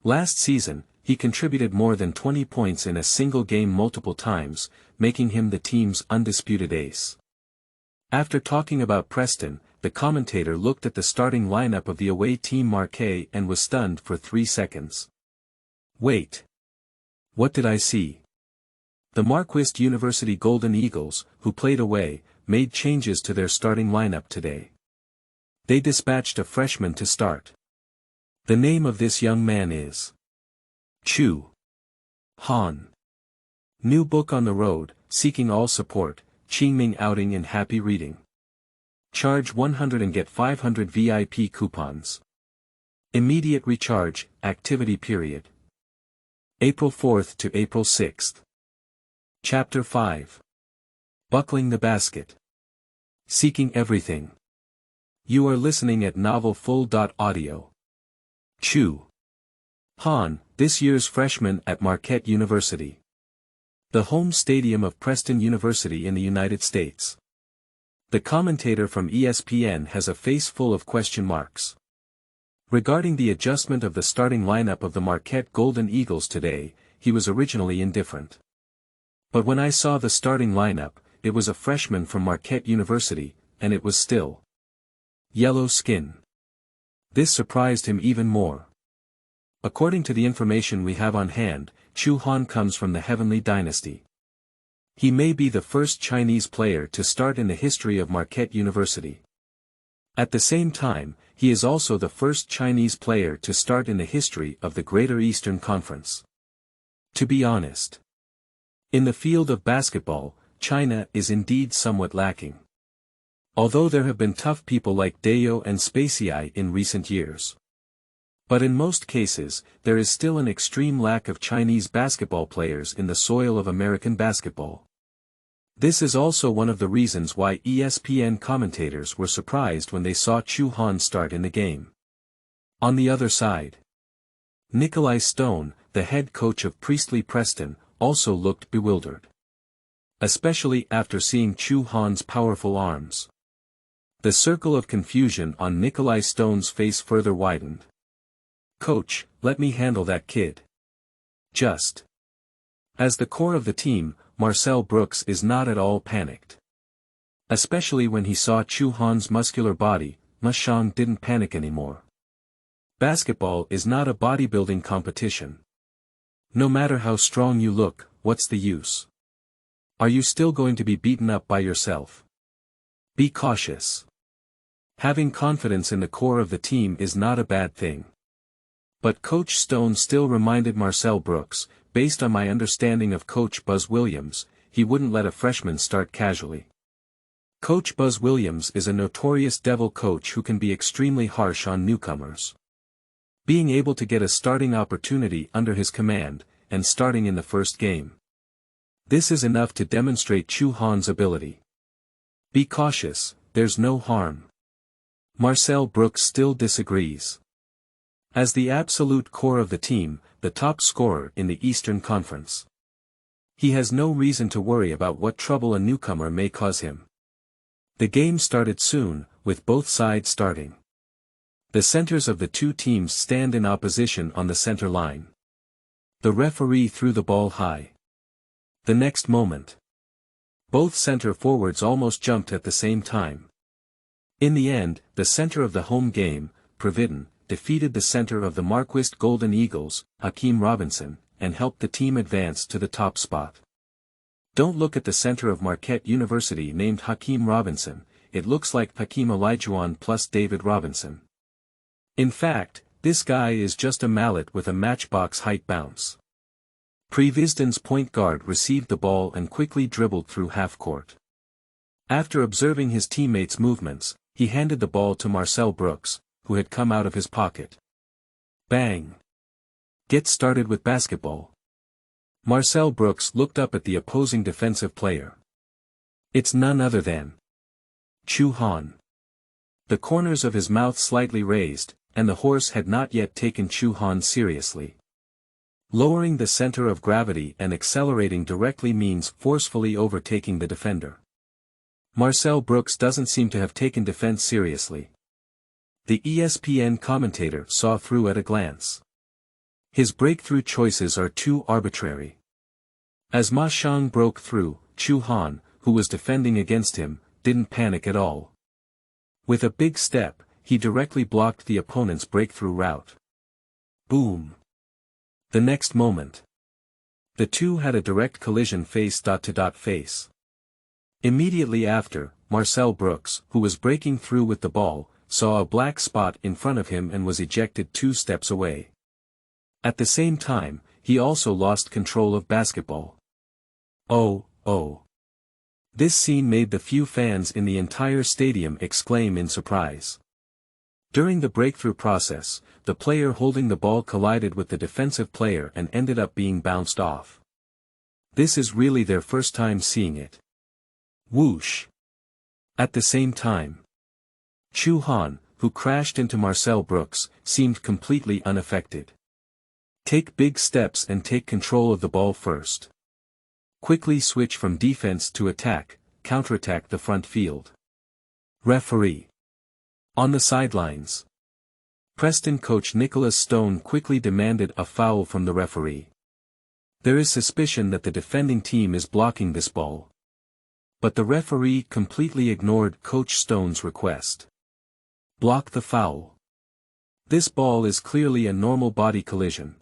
Last season, he contributed more than 20 points in a single game multiple times, making him the team's undisputed ace. After talking about Preston, the commentator looked at the starting lineup of the away team Marquist and was stunned for 3 seconds. Wait. What did I see? The Marquist University Golden Eagles, who played away, made changes to their starting lineup today. They dispatched a freshman to start. The name of this young man is Chu Han. New book on the road, seeking all support, Qingming outing and happy reading. Charge 100 and get 500 VIP coupons. Immediate recharge, activity period. April 4th to April 6th. Chapter 5. Buckling the basket. Seeking everything. You are listening at novelfull.audio. Chu Han, this year's freshman at Marquette University. The home stadium of Preston University in the United States. The commentator from ESPN has a face full of question marks. Regarding the adjustment of the starting lineup of the Marquette Golden Eagles today, he was originally indifferent. But when I saw the starting lineup, it was a freshman from Marquette University, and it was still yellow skin. This surprised him even more. According to the information we have on hand, Chu Han comes from the Heavenly Dynasty. He may be the first Chinese player to start in the history of Marquette University. At the same time, he is also the first Chinese player to start in the history of the Greater Eastern Conference. To be honest, in the field of basketball, China is indeed somewhat lacking. Although there have been tough people like Dayo and Spacey in recent years. But in most cases, there is still an extreme lack of Chinese basketball players in the soil of American basketball. This is also one of the reasons why ESPN commentators were surprised when they saw Chu Han start in the game. On the other side, Nikolai Stone, the head coach of Priestley Preston, also looked bewildered. Especially after seeing Chu Han's powerful arms. The circle of confusion on Nikolai Stone's face further widened. Coach, let me handle that kid. Just. As the core of the team, Marcel Brooks is not at all panicked. Especially when he saw Chu Han's muscular body, Ma Shang didn't panic anymore. Basketball is not a bodybuilding competition. No matter how strong you look, what's the use? Are you still going to be beaten up by yourself? Be cautious. Having confidence in the core of the team is not a bad thing. But Coach Stone still reminded Marcel Brooks, based on my understanding of Coach Buzz Williams, he wouldn't let a freshman start casually. Coach Buzz Williams is a notorious devil coach who can be extremely harsh on newcomers. Being able to get a starting opportunity under his command, and starting in the first game. This is enough to demonstrate Chu Han's ability. Be cautious, there's no harm. Marcel Brooks still disagrees. As the absolute core of the team, the top scorer in the Eastern Conference. He has no reason to worry about what trouble a newcomer may cause him. The game started soon, with both sides starting. The centers of the two teams stand in opposition on the center line. The referee threw the ball high. The next moment, both center forwards almost jumped at the same time. In the end, the center of the home game, Providin, defeated the center of the Marquist Golden Eagles, Hakeem Robinson, and helped the team advance to the top spot. Don't look at the center of Marquette University named Hakeem Robinson, it looks like Hakeem Olajuwon plus David Robinson. In fact, this guy is just a mallet with a matchbox height bounce. Previsden's point guard received the ball and quickly dribbled through half-court. After observing his teammates' movements, he handed the ball to Marcel Brooks, who had come out of his pocket. Bang! Get started with basketball. Marcel Brooks looked up at the opposing defensive player. It's none other than Chu Han. The corners of his mouth slightly raised, and the horse had not yet taken Chu Han seriously. Lowering the center of gravity and accelerating directly means forcefully overtaking the defender. Marcel Brooks doesn't seem to have taken defense seriously. The ESPN commentator saw through at a glance. His breakthrough choices are too arbitrary. As Ma Xiang broke through, Chu Han, who was defending against him, didn't panic at all. With a big step, he directly blocked the opponent's breakthrough route. Boom! The next moment, the two had a direct collision face-to-face. Immediately after, Marcel Brooks, who was breaking through with the ball, saw a black spot in front of him and was ejected 2 steps away. At the same time, he also lost control of basketball. Oh. This scene made the few fans in the entire stadium exclaim in surprise. During the breakthrough process, the player holding the ball collided with the defensive player and ended up being bounced off. This is really their first time seeing it. Whoosh! At the same time, Chu Han, who crashed into Marcel Brooks, seemed completely unaffected. Take big steps and take control of the ball first. Quickly switch from defense to attack, counterattack the front field. Referee. On the sidelines, Preston coach Nicholas Stone quickly demanded a foul from the referee. There is suspicion that the defending team is blocking this ball. But the referee completely ignored Coach Stone's request. Block the foul. This ball is clearly a normal body collision.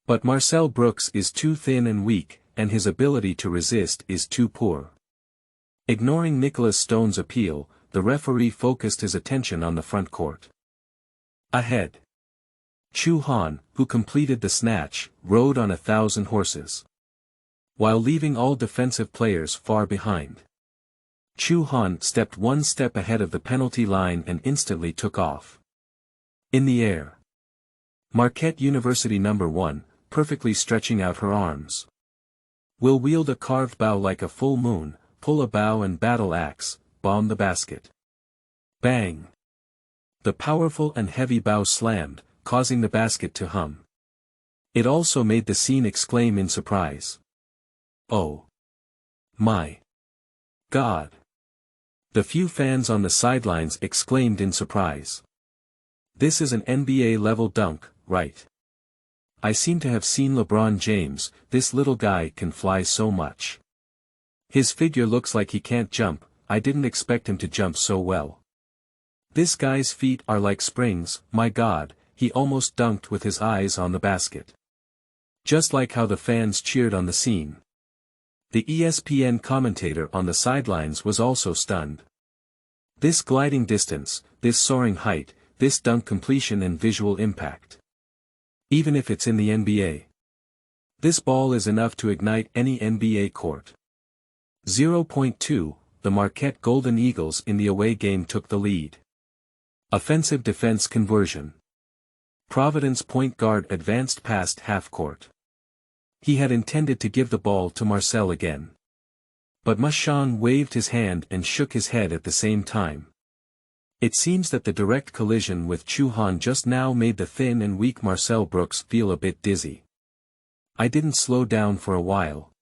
But Marcel Brooks is too thin and weak, and his ability to resist is too poor. Ignoring Nicholas Stone's appeal, the referee focused his attention on the front court. Ahead, Chu Han, who completed the snatch, rode on 1,000 horses. While leaving all defensive players far behind, Chu Han stepped 1 step ahead of the penalty line and instantly took off. In the air, Marquette University No. 1, perfectly stretching out her arms, will wield a carved bow like a full moon, pull a bow and battle axe, bomb the basket. Bang! The powerful and heavy bow slammed, causing the basket to hum. It also made the scene exclaim in surprise. Oh! My God! The few fans on the sidelines exclaimed in surprise. This is an NBA-level dunk, right? I seem to have seen LeBron James, this little guy can fly so much. His figure looks like he can't jump, I didn't expect him to jump so well. This guy's feet are like springs, my God, he almost dunked with his eyes on the basket. Just like how the fans cheered on the scene. The ESPN commentator on the sidelines was also stunned. This gliding distance, this soaring height, this dunk completion and visual impact. Even if it's in the NBA. This ball is enough to ignite any NBA court. 0.2, the Marquette Golden Eagles in the away game took the lead. Offensive defense conversion. Providence point guard advanced past half court. He had intended to give the ball to Marcel again. But Ma Xiang waved his hand and shook his head at the same time. It seems that the direct collision with Chu Han just now made the thin and weak Marcel Brooks feel a bit dizzy. I didn't slow down for a while.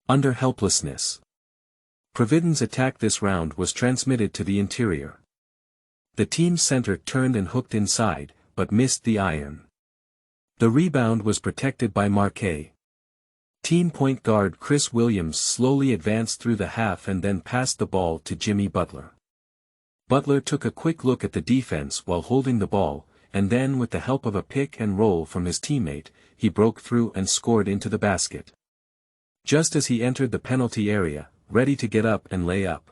Under helplessness. Providen's attack this round was transmitted to the interior. The team's center turned and hooked inside, but missed the iron. The rebound was protected by Marquet. Team point guard Chris Williams slowly advanced through the half and then passed the ball to Jimmy Butler. Butler took a quick look at the defense while holding the ball, and then with the help of a pick and roll from his teammate, he broke through and scored into the basket. Just as he entered the penalty area, ready to get up and lay up,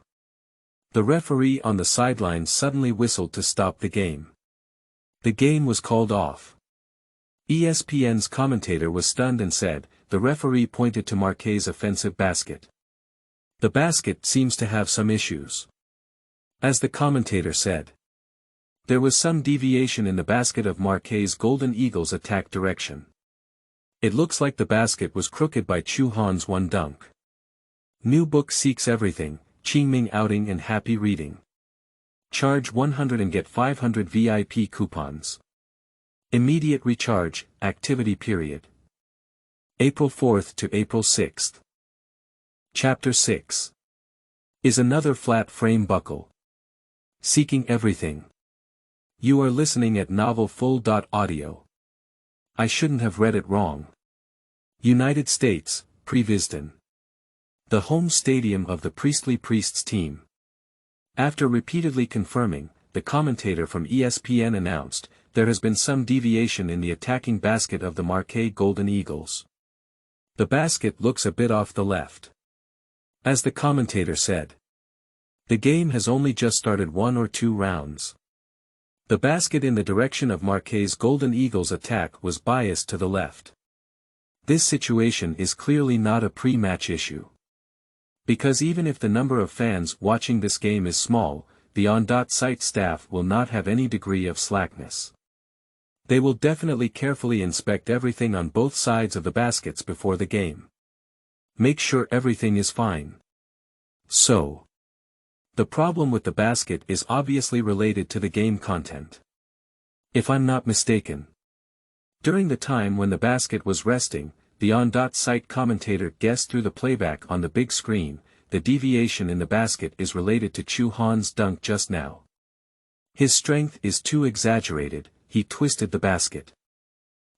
the referee on the sidelines suddenly whistled to stop the game. The game was called off. ESPN's commentator was stunned and said, the referee pointed to Marquet's offensive basket. The basket seems to have some issues. As the commentator said, there was some deviation in the basket of Marquet's Golden Eagles' attack direction. It looks like the basket was crooked by Chu Han's one dunk. New book seeks everything, Qingming outing and happy reading. Charge 100 and get 500 VIP coupons. Immediate recharge, activity period. April 4th to April 6th. Chapter 6. Is another flat frame buckle. Seeking everything. You are listening at novelfull.audio. I shouldn't have read it wrong. United States, Previsden. The home stadium of the Priestly Priests team. After repeatedly confirming, the commentator from ESPN announced, there has been some deviation in the attacking basket of the Marquist Golden Eagles. The basket looks a bit off the left. As the commentator said, the game has only just started 1 or 2 rounds. The basket in the direction of Marquist's Golden Eagles attack was biased to the left. This situation is clearly not a pre-match issue. Because even if the number of fans watching this game is small, the on.site staff will not have any degree of slackness. They will definitely carefully inspect everything on both sides of the baskets before the game. Make sure everything is fine. So, the problem with the basket is obviously related to the game content. If I'm not mistaken. During the time when the basket was resting, the on.site commentator guessed through the playback on the big screen, the deviation in the basket is related to Chu Han's dunk just now. His strength is too exaggerated, he twisted the basket.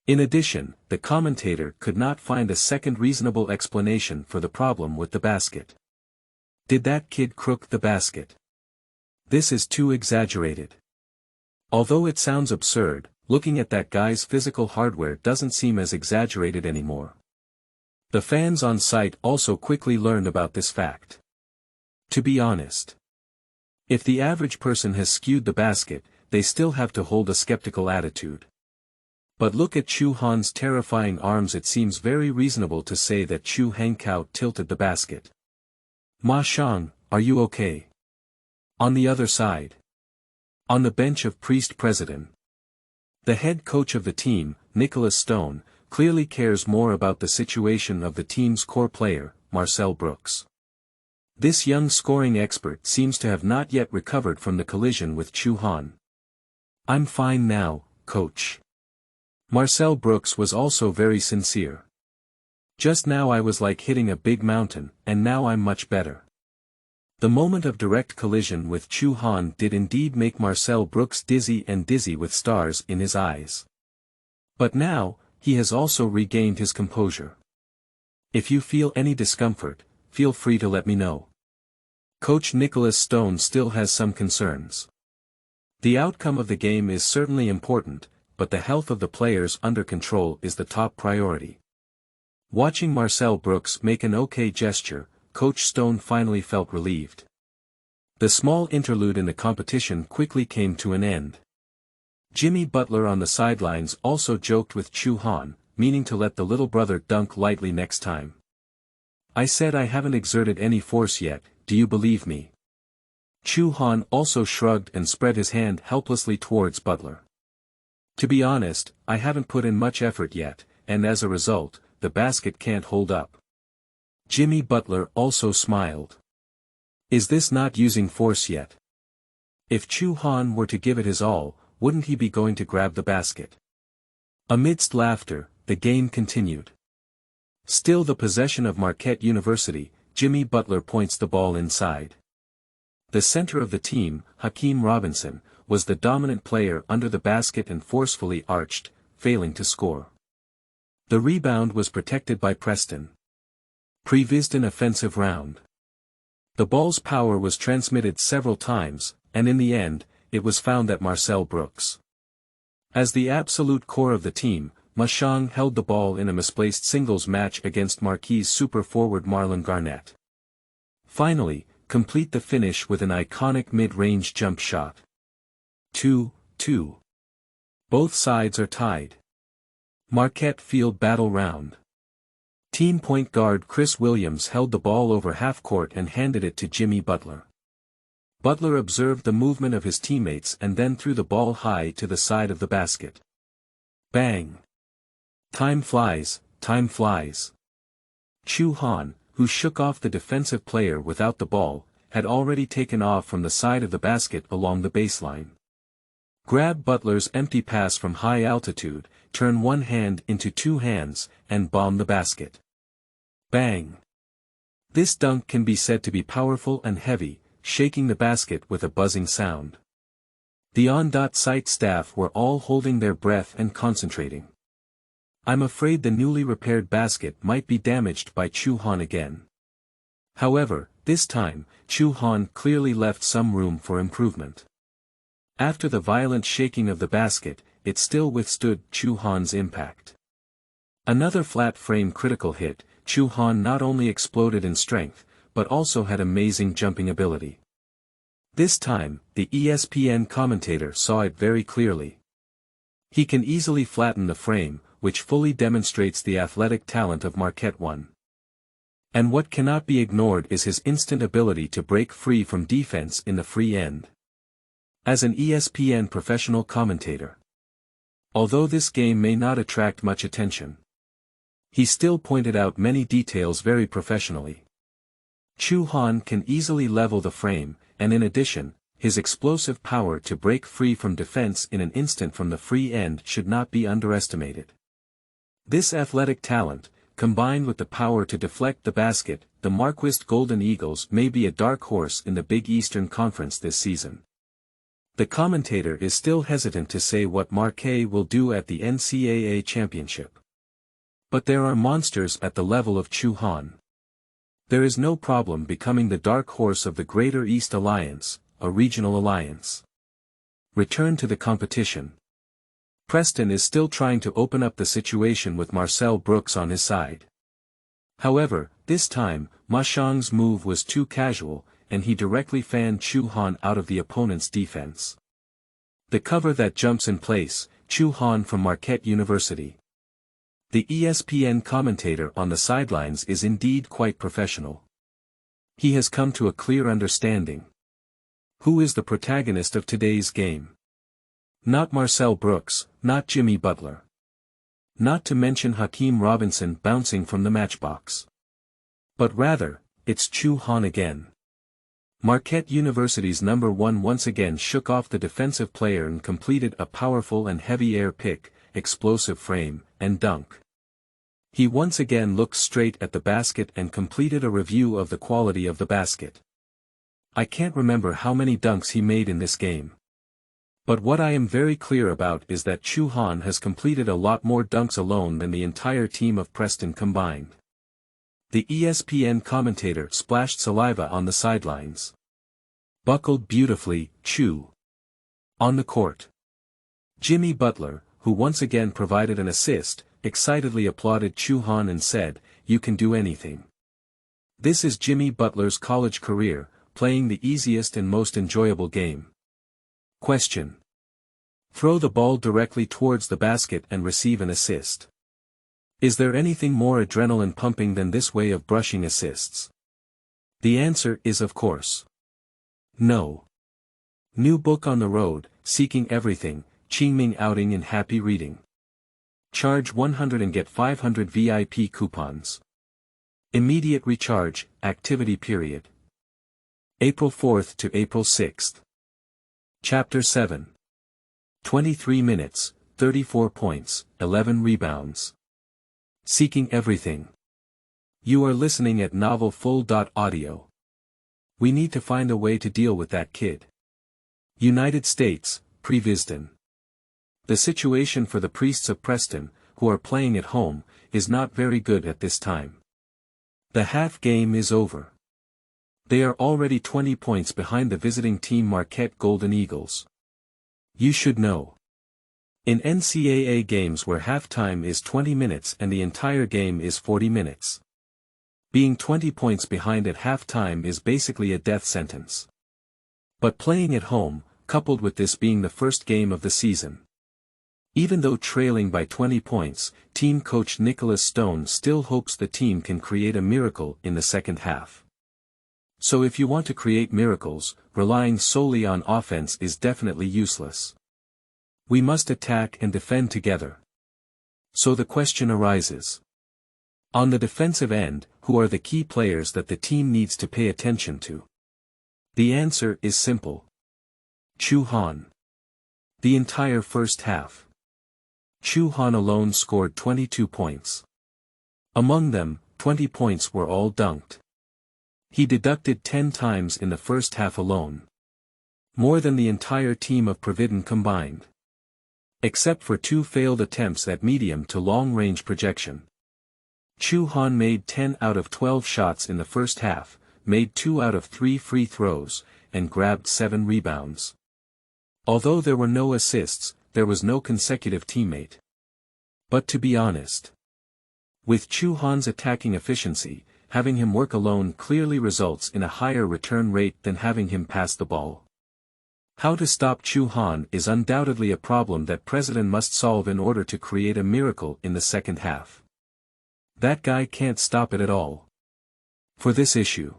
In addition, the commentator could not find a second reasonable explanation for the problem with the basket. Did that kid crook the basket? This is too exaggerated. Although it sounds absurd, looking at that guy's physical hardware doesn't seem as exaggerated anymore. The fans on site also quickly learned about this fact. To be honest, if the average person has skewed the basket, they still have to hold a skeptical attitude. But look at Chu Han's terrifying arms, it seems very reasonable to say that Chu Han tilted the basket. Ma Shang, are you okay? On the other side. On the bench of Priest President. The head coach of the team, Nicholas Stone, clearly cares more about the situation of the team's core player, Marcel Brooks. This young scoring expert seems to have not yet recovered from the collision with Chu Han. I'm fine now, coach. Marcel Brooks was also very sincere. Just now I was like hitting a big mountain, and now I'm much better. The moment of direct collision with Chu Han did indeed make Marcel Brooks dizzy with stars in his eyes. But now, he has also regained his composure. If you feel any discomfort, feel free to let me know. Coach Nicholas Stone still has some concerns. The outcome of the game is certainly important, but the health of the players under control is the top priority. Watching Marcel Brooks make an okay gesture, Coach Stone finally felt relieved. The small interlude in the competition quickly came to an end. Jimmy Butler on the sidelines also joked with Chu Han, meaning to let the little brother dunk lightly next time. I said I haven't exerted any force yet, do you believe me? Chu Han also shrugged and spread his hand helplessly towards Butler. To be honest, I haven't put in much effort yet, and as a result, the basket can't hold up. Jimmy Butler also smiled. Is this not using force yet? If Chu Han were to give it his all, wouldn't he be going to grab the basket? Amidst laughter, the game continued. Still the possession of Marquette University, Jimmy Butler points the ball inside. The center of the team, Hakeem Robinson, was the dominant player under the basket and forcefully arched, failing to score. The rebound was protected by Preston. Previsden offensive round. The ball's power was transmitted several times, and in the end, it was found that Marcel Brooks. As the absolute core of the team, Ma Shang held the ball in a misplaced singles match against Marquist's super forward Marlon Garnett. Finally, complete the finish with an iconic mid-range jump shot. 2-2. Both sides are tied. Marquette Field Battle Round. Team point guard Chris Williams held the ball over half court and handed it to Jimmy Butler. Butler observed the movement of his teammates and then threw the ball high to the side of the basket. Bang! Time flies, time flies. Chu Han, who shook off the defensive player without the ball, had already taken off from the side of the basket along the baseline. Grab Butler's empty pass from high altitude, turn one hand into two hands, and bomb the basket. Bang! This dunk can be said to be powerful and heavy, shaking the basket with a buzzing sound. The on-site staff were all holding their breath and concentrating. I'm afraid the newly repaired basket might be damaged by Chu Han again. However, this time, Chu Han clearly left some room for improvement. After the violent shaking of the basket, it still withstood Chu Han's impact. Another flat frame critical hit, Chu Han not only exploded in strength, but also had amazing jumping ability. This time, the ESPN commentator saw it very clearly. He can easily flatten the frame, which fully demonstrates the athletic talent of Marquist 1. And what cannot be ignored is his instant ability to break free from defense in the free end. As an ESPN professional commentator, although this game may not attract much attention, he still pointed out many details very professionally. Chu Han can easily level the frame, and in addition, his explosive power to break free from defense in an instant from the free end should not be underestimated. This athletic talent, combined with the power to deflect the basket, the Marquist Golden Eagles may be a dark horse in the Big Eastern Conference this season. The commentator is still hesitant to say what Marquist will do at the NCAA championship. But there are monsters at the level of Chu Han. There is no problem becoming the dark horse of the Greater East Alliance, a regional alliance. Return to the competition. Preston is still trying to open up the situation with Marcel Brooks on his side. However, this time, Ma Xiang's move was too casual, and he directly fanned Chu Han out of the opponent's defense. The cover that jumps in place, Chu Han from Marquette University. The ESPN commentator on the sidelines is indeed quite professional. He has come to a clear understanding. Who is the protagonist of today's game? Not Marcel Brooks, not Jimmy Butler. Not to mention Hakeem Robinson bouncing from the matchbox. But rather, it's Chu Han again. Marquette University's number 1 once again shook off the defensive player and completed a powerful and heavy air pick, explosive frame, and dunk. He once again looked straight at the basket and completed a review of the quality of the basket. I can't remember how many dunks he made in this game. But what I am very clear about is that Chu Han has completed a lot more dunks alone than the entire team of Preston combined. The ESPN commentator splashed saliva on the sidelines. Buckled beautifully, Chu. On the court. Jimmy Butler, who once again provided an assist, excitedly applauded Chu Han and said, "You can do anything." This is Jimmy Butler's college career, playing the easiest and most enjoyable game. Question. Throw the ball directly towards the basket and receive an assist. Is there anything more adrenaline pumping than this way of brushing assists? The answer is of course. No. New book on the road, Seeking Everything, Qingming outing in happy reading. Charge 100 and get 500 VIP coupons. Immediate recharge, activity period. April 4th to April 6th. Chapter 7. 23 minutes, 34 points, 11 rebounds. Seeking Everything. You are listening at novelfull.audio. We need to find a way to deal with that kid. United States, Previsden. The situation for the priests of Preston, who are playing at home, is not very good at this time. The half game is over. They are already 20 points behind the visiting team Marquette Golden Eagles. You should know. In NCAA games where halftime is 20 minutes and the entire game is 40 minutes. Being 20 points behind at halftime is basically a death sentence. But playing at home, coupled with this being the first game of the season. Even though trailing by 20 points, team coach Nicholas Stone still hopes the team can create a miracle in the second half. So if you want to create miracles, relying solely on offense is definitely useless. We must attack and defend together. So the question arises. On the defensive end, who are the key players that the team needs to pay attention to? The answer is simple. Chu Han. The entire first half. Chu Han alone scored 22 points. Among them, 20 points were all dunked. He deducted 10 times in the first half alone. More than the entire team of Provident combined. Except for 2 failed attempts at medium to long-range projection. Chu Han made 10 out of 12 shots in the first half, made 2 out of 3 free throws, and grabbed 7 rebounds. Although there were no assists, there was no consecutive teammate. But to be honest, with Chu Han's attacking efficiency, having him work alone clearly results in a higher return rate than having him pass the ball. How to stop Chu Han is undoubtedly a problem that President must solve in order to create a miracle in the second half. That guy can't stop it at all. For this issue,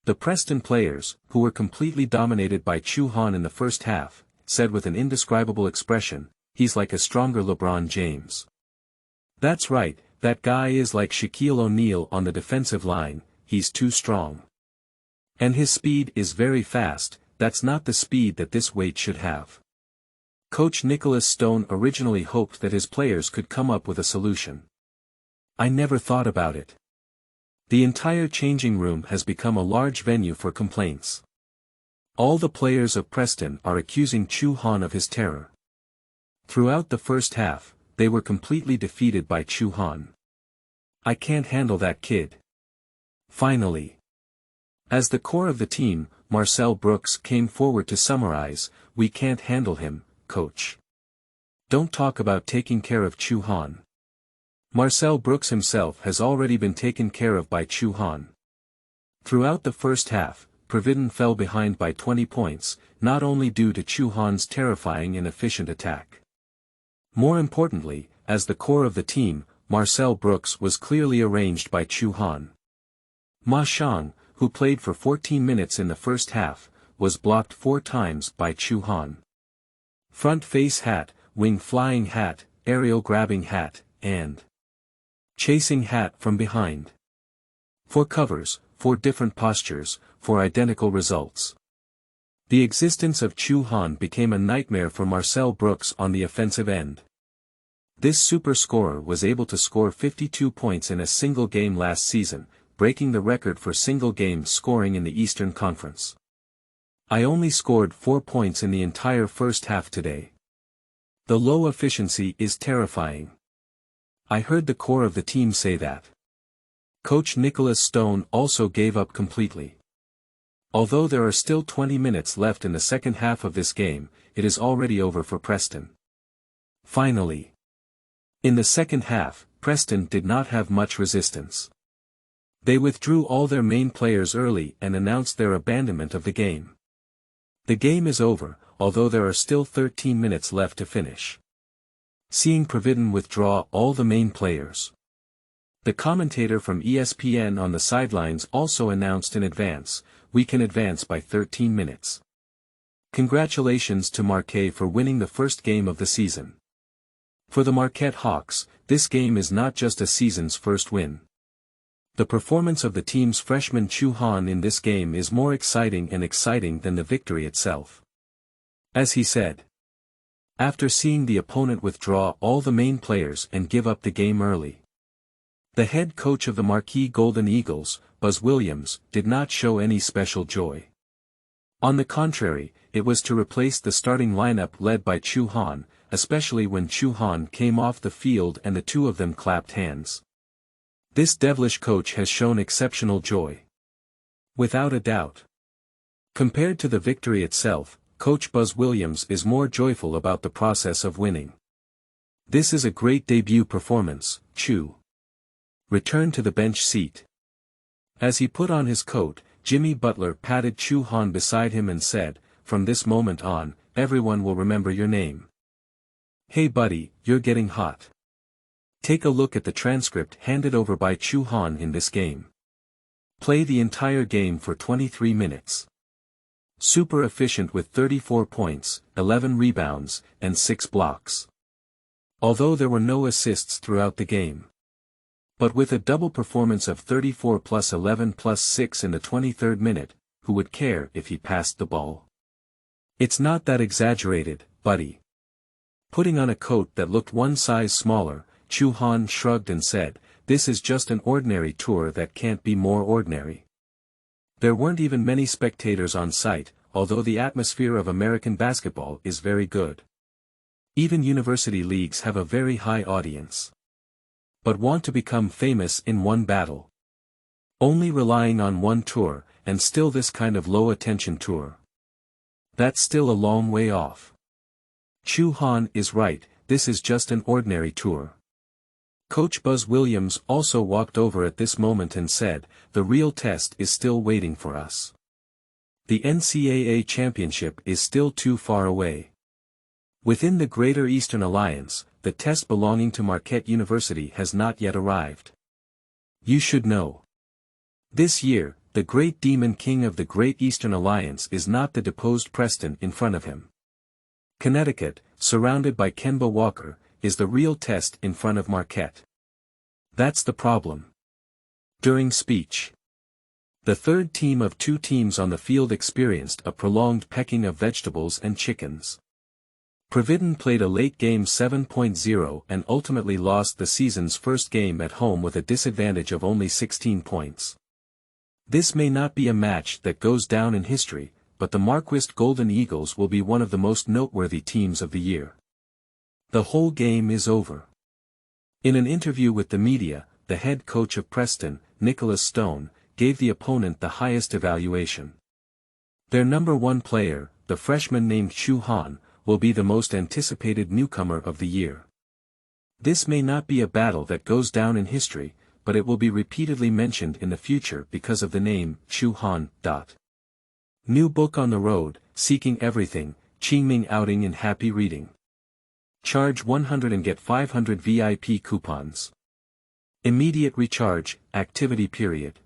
the Preston players, who were completely dominated by Chu Han in the first half, said with an indescribable expression, "He's like a stronger LeBron James." That's right, that guy is like Shaquille O'Neal on the defensive line, he's too strong. And his speed is very fast, that's not the speed that this weight should have. Coach Nicholas Stone originally hoped that his players could come up with a solution. I never thought about it. The entire changing room has become a large venue for complaints. All the players of Preston are accusing Chu Han of his terror. Throughout the first half, they were completely defeated by Chu Han. I can't handle that kid. Finally, as the core of the team, Marcel Brooks came forward to summarize, "We can't handle him, coach. Don't talk about taking care of Chu Han." Marcel Brooks himself has already been taken care of by Chu Han. Throughout the first half, Provident fell behind by 20 points, not only due to Chu Han's terrifying and efficient attack. More importantly, as the core of the team, Marcel Brooks was clearly arranged by Chu Han. Ma Xiang, who played for 14 minutes in the first half, was blocked 4 times by Chu Han. Front face hat, wing flying hat, aerial grabbing hat, and chasing hat from behind. 4 covers, 4 different postures, 4 identical results. The existence of Chu Han became a nightmare for Marcel Brooks on the offensive end. This super scorer was able to score 52 points in a single game last season, breaking the record for single game scoring in the Eastern Conference. I only scored 4 points in the entire first half today. The low efficiency is terrifying. I heard the core of the team say that. Coach Nicholas Stone also gave up completely. Although there are still 20 minutes left in the second half of this game, it is already over for Preston. Finally, in the second half, Preston did not have much resistance. They withdrew all their main players early and announced their abandonment of the game. The game is over, although there are still 13 minutes left to finish. Seeing Provident withdraw all the main players, the commentator from ESPN on the sidelines also announced in advance, "We can advance by 13 minutes. Congratulations to Marquette for winning the first game of the season." For the Marquette Hawks, this game is not just a season's first win. The performance of the team's freshman Chu Han in this game is more exciting than the victory itself. As he said, after seeing the opponent withdraw all the main players and give up the game early, the head coach of the Marquette Golden Eagles, Buzz Williams, did not show any special joy. On the contrary, it was to replace the starting lineup led by Chu Han, especially when Chu Han came off the field and the two of them clapped hands. This devilish coach has shown exceptional joy. Without a doubt. Compared to the victory itself, Coach Buzz Williams is more joyful about the process of winning. "This is a great debut performance, Chu. Return to the bench seat." As he put on his coat, Jimmy Butler patted Chu Han beside him and said, "From this moment on, everyone will remember your name. Hey buddy, you're getting hot. Take a look at the transcript handed over by Chu Han in this game. Play the entire game for 23 minutes. Super efficient with 34 points, 11 rebounds, and 6 blocks. Although there were no assists throughout the game. But with a double performance of 34 plus 11 plus 6 in the 23rd minute, who would care if he passed the ball? It's not that exaggerated, buddy." Putting on a coat that looked one size smaller, Chu Han shrugged and said, "This is just an ordinary tour that can't be more ordinary." There weren't even many spectators on site, although the atmosphere of American basketball is very good. Even university leagues have a very high audience. But want to become famous in one battle. Only relying on one tour, and still this kind of low-attention tour. That's still a long way off. Chu Han is right, this is just an ordinary tour. Coach Buzz Williams also walked over at this moment and said, "The real test is still waiting for us. The NCAA championship is still too far away. Within the Greater Eastern Alliance, the test belonging to Marquette University has not yet arrived. You should know. This year, the great demon king of the Great Eastern Alliance is not the deposed Preston in front of him. Connecticut, surrounded by Kemba Walker, is the real test in front of Marquette. That's the problem." During speech, the third team of two teams on the field experienced a prolonged pecking of vegetables and chickens. Providence played a late game 7.0 and ultimately lost the season's first game at home with a disadvantage of only 16 points. This may not be a match that goes down in history, but the Marquist Golden Eagles will be one of the most noteworthy teams of the year. The whole game is over. In an interview with the media, the head coach of Preston, Nicholas Stone, gave the opponent the highest evaluation. Their number one player, the freshman named Chu Han, will be the most anticipated newcomer of the year. This may not be a battle that goes down in history, but it will be repeatedly mentioned in the future because of the name, Chu Han. New book on the road, Seeking Everything, Qingming outing in happy reading. Charge 100 and get 500 VIP coupons. Immediate recharge, activity period.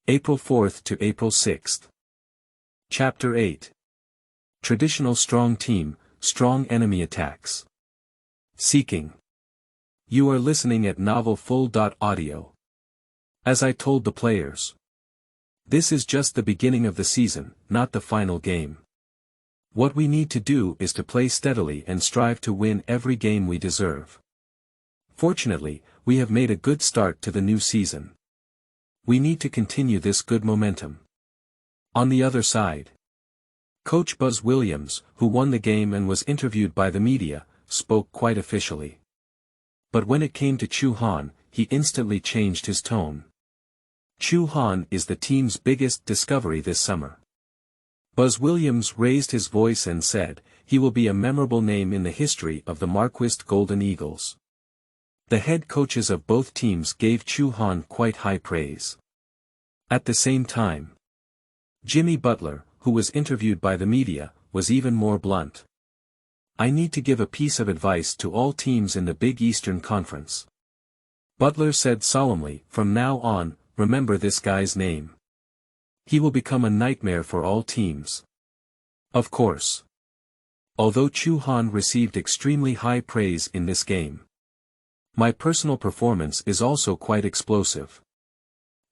April 4th to April 6th. Chapter 8. Traditional strong team, strong enemy attacks. Seeking. You are listening at novelfull.audio. As I told the players, this is just the beginning of the season, not the final game. What we need to do is to play steadily and strive to win every game we deserve. Fortunately, we have made a good start to the new season. We need to continue this good momentum. On the other side, Coach Buzz Williams, who won the game and was interviewed by the media, spoke quite officially. But when it came to Chu Han, he instantly changed his tone. Chu Han is the team's biggest discovery this summer. Buzz Williams raised his voice and said, he will be a memorable name in the history of the Marquist Golden Eagles. The head coaches of both teams gave Chu Han quite high praise. At the same time, Jimmy Butler, who was interviewed by the media, was even more blunt. I need to give a piece of advice to all teams in the Big Eastern Conference. Butler said solemnly, from now on, remember this guy's name. He will become a nightmare for all teams. Of course. Although Chu Han received extremely high praise in this game, my personal performance is also quite explosive.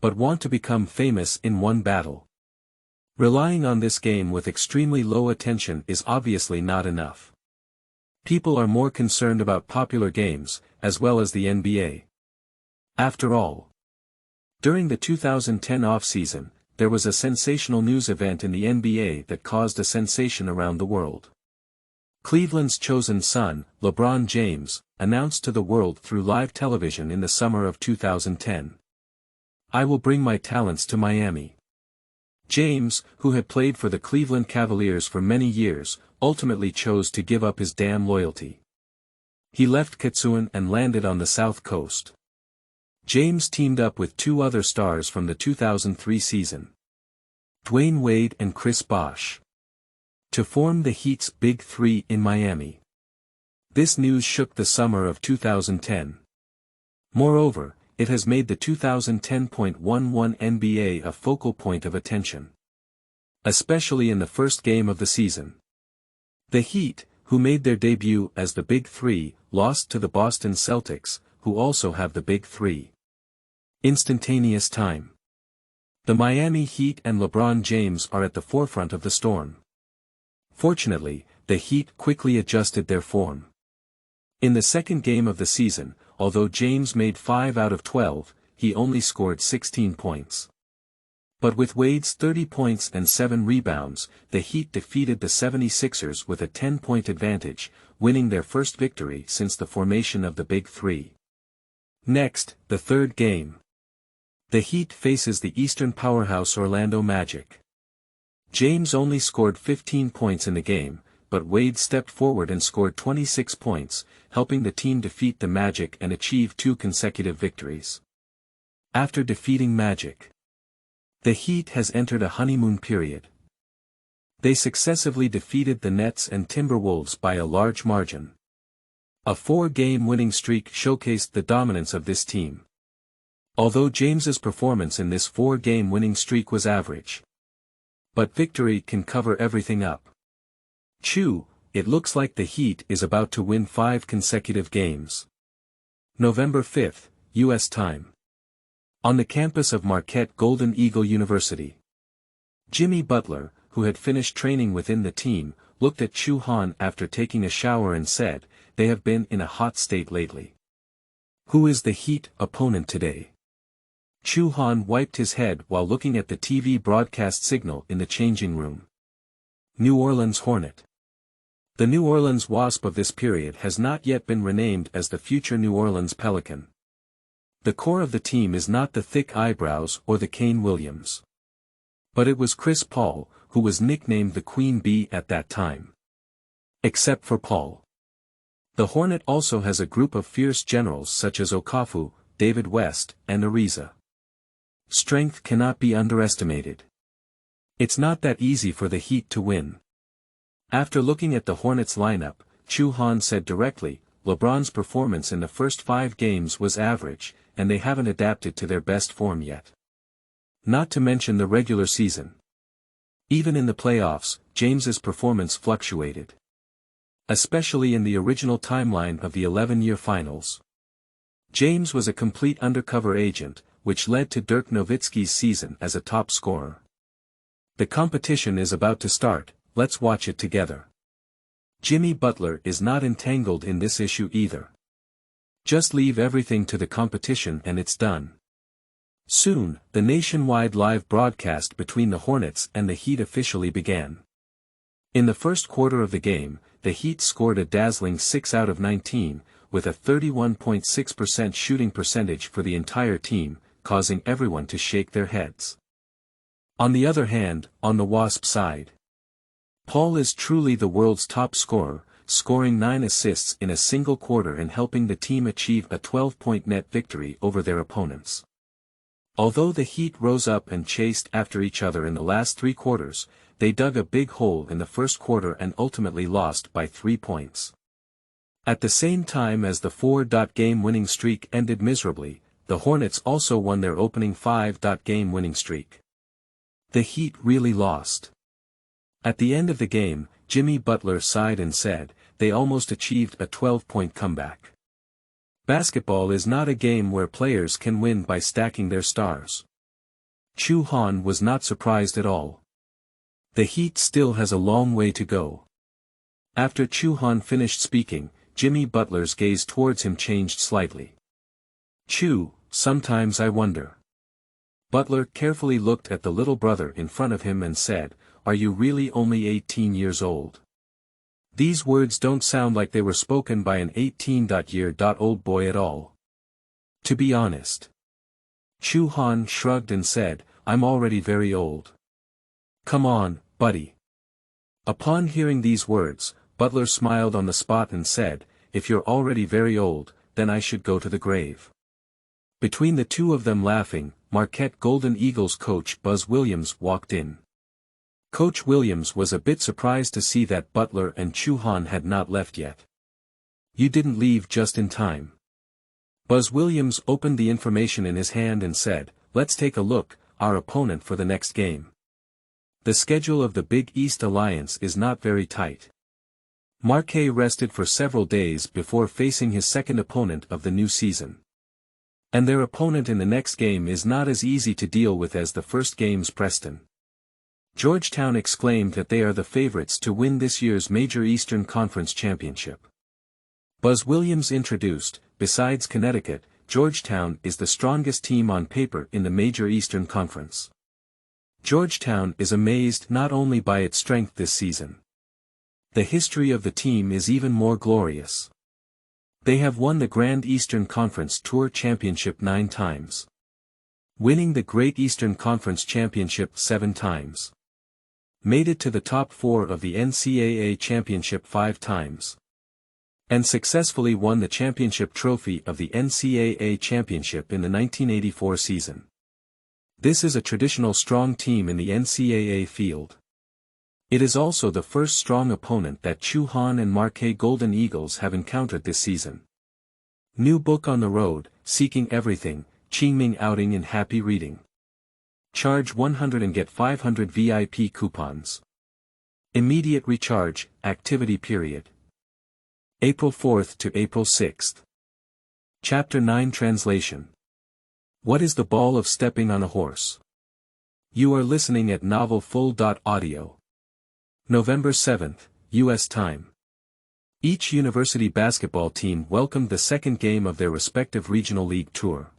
But want to become famous in one battle. Relying on this game with extremely low attention is obviously not enough. People are more concerned about popular games, as well as the NBA. After all, during the 2010 off-season, there was a sensational news event in the NBA that caused a sensation around the world. Cleveland's chosen son, LeBron James, announced to the world through live television in the summer of 2010. I will bring my talents to Miami. James, who had played for the Cleveland Cavaliers for many years, ultimately chose to give up his damn loyalty. He left Kitsuan and landed on the South Coast. James teamed up with two other stars from the 2003 season, Dwayne Wade and Chris Bosh, to form the Heat's Big Three in Miami. This news shook the summer of 2010. Moreover, it has made the 2010.11 NBA a focal point of attention. Especially in the first game of the season. The Heat, who made their debut as the Big Three, lost to the Boston Celtics, who also have the Big Three. Instantaneous time. The Miami Heat and LeBron James are at the forefront of the storm. Fortunately, the Heat quickly adjusted their form. In the second game of the season, although James made 5 out of 12, he only scored 16 points. But with Wade's 30 points and 7 rebounds, the Heat defeated the 76ers with a 10-point advantage, winning their first victory since the formation of the Big Three. Next, the third game. The Heat faces the Eastern powerhouse Orlando Magic. James only scored 15 points in the game, but Wade stepped forward and scored 26 points, helping the team defeat the Magic and achieve 2 consecutive victories. After defeating Magic, the Heat has entered a honeymoon period. They successively defeated the Nets and Timberwolves by a large margin. A 4-game winning streak showcased the dominance of this team. Although James's performance in this 4-game winning streak was average. But victory can cover everything up. Chu, it looks like the Heat is about to win 5 consecutive games. November 5, U.S. time. On the campus of Marquette Golden Eagle University. Jimmy Butler, who had finished training within the team, looked at Chu Han after taking a shower and said, "They have been in a hot state lately. Who is the Heat opponent today?" Chu Han wiped his head while looking at the TV broadcast signal in the changing room. New Orleans Hornet. The New Orleans Wasp of this period has not yet been renamed as the future New Orleans Pelican. The core of the team is not the thick eyebrows or the Cain Williams. But it was Chris Paul, who was nicknamed the Queen Bee at that time. Except for Paul. The Hornet also has a group of fierce generals such as Okafu, David West, and Ariza. Strength cannot be underestimated. It's not that easy for the Heat to win. After looking at the Hornets lineup, Chu Han said directly, "LeBron's performance in the first 5 games was average, and they haven't adapted to their best form yet. Not to mention the regular season. Even in the playoffs, James's performance fluctuated. Especially in the original timeline of the 11-year finals. James was a complete undercover agent, which led to Dirk Nowitzki's season as a top scorer. The competition is about to start, let's watch it together." Jimmy Butler is not entangled in this issue either. Just leave everything to the competition and it's done. Soon, the nationwide live broadcast between the Hornets and the Heat officially began. In the first quarter of the game, the Heat scored a dazzling 6 out of 19, with a 31.6% shooting percentage for the entire team, causing everyone to shake their heads. On the other hand, on the Wasp side, Paul is truly the world's top scorer, scoring 9 assists in a single quarter and helping the team achieve a 12-point net victory over their opponents. Although the Heat rose up and chased after each other in the last 3 quarters, they dug a big hole in the first quarter and ultimately lost by 3 points. At the same time as the 4-game winning streak ended miserably, the Hornets also won their opening 5-game winning streak. The Heat really lost. At the end of the game, Jimmy Butler sighed and said, "They almost achieved a 12-point comeback." Basketball is not a game where players can win by stacking their stars. Chu Han was not surprised at all. The Heat still has a long way to go. After Chu Han finished speaking, Jimmy Butler's gaze towards him changed slightly. "Chu, sometimes I wonder." Butler carefully looked at the little brother in front of him and said, "Are you really only 18 years old?" These words don't sound like they were spoken by an 18-year-old boy at all. To be honest. Chu Han shrugged and said, "I'm already very old." "Come on, buddy." Upon hearing these words, Butler smiled on the spot and said, "If you're already very old, then I should go to the grave." Between the two of them laughing, Marquette Golden Eagles coach Buzz Williams walked in. Coach Williams was a bit surprised to see that Butler and Chu Han had not left yet. "You didn't leave just in time." Buzz Williams opened the information in his hand and said, "Let's take a look, our opponent for the next game." The schedule of the Big East Alliance is not very tight. Marquette rested for several days before facing his second opponent of the new season. And their opponent in the next game is not as easy to deal with as the first game's Preston. Georgetown exclaimed that they are the favorites to win this year's major Eastern Conference championship. Buzz Williams introduced, besides Connecticut, Georgetown is the strongest team on paper in the major Eastern Conference. Georgetown is amazed not only by its strength this season. The history of the team is even more glorious. They have won the Grand Eastern Conference Tour Championship 9 times. Winning the Great Eastern Conference Championship 7 times. Made it to the top 4 of the NCAA Championship 5 times. And successfully won the championship trophy of the NCAA Championship in the 1984 season. This is a traditional strong team in the NCAA field. It is also the first strong opponent that Chu Han and Marquist Golden Eagles have encountered this season. New book on the road, Seeking Everything, Qingming outing in happy reading. Charge 100 and get 500 VIP coupons. Immediate recharge, activity period. April 4th to April 6th. Chapter 9 Translation. What is the ball of stepping on a horse? You are listening at novelfull.audio. November 7th, U.S. time. Each university basketball team welcomed the second game of their respective regional league tour.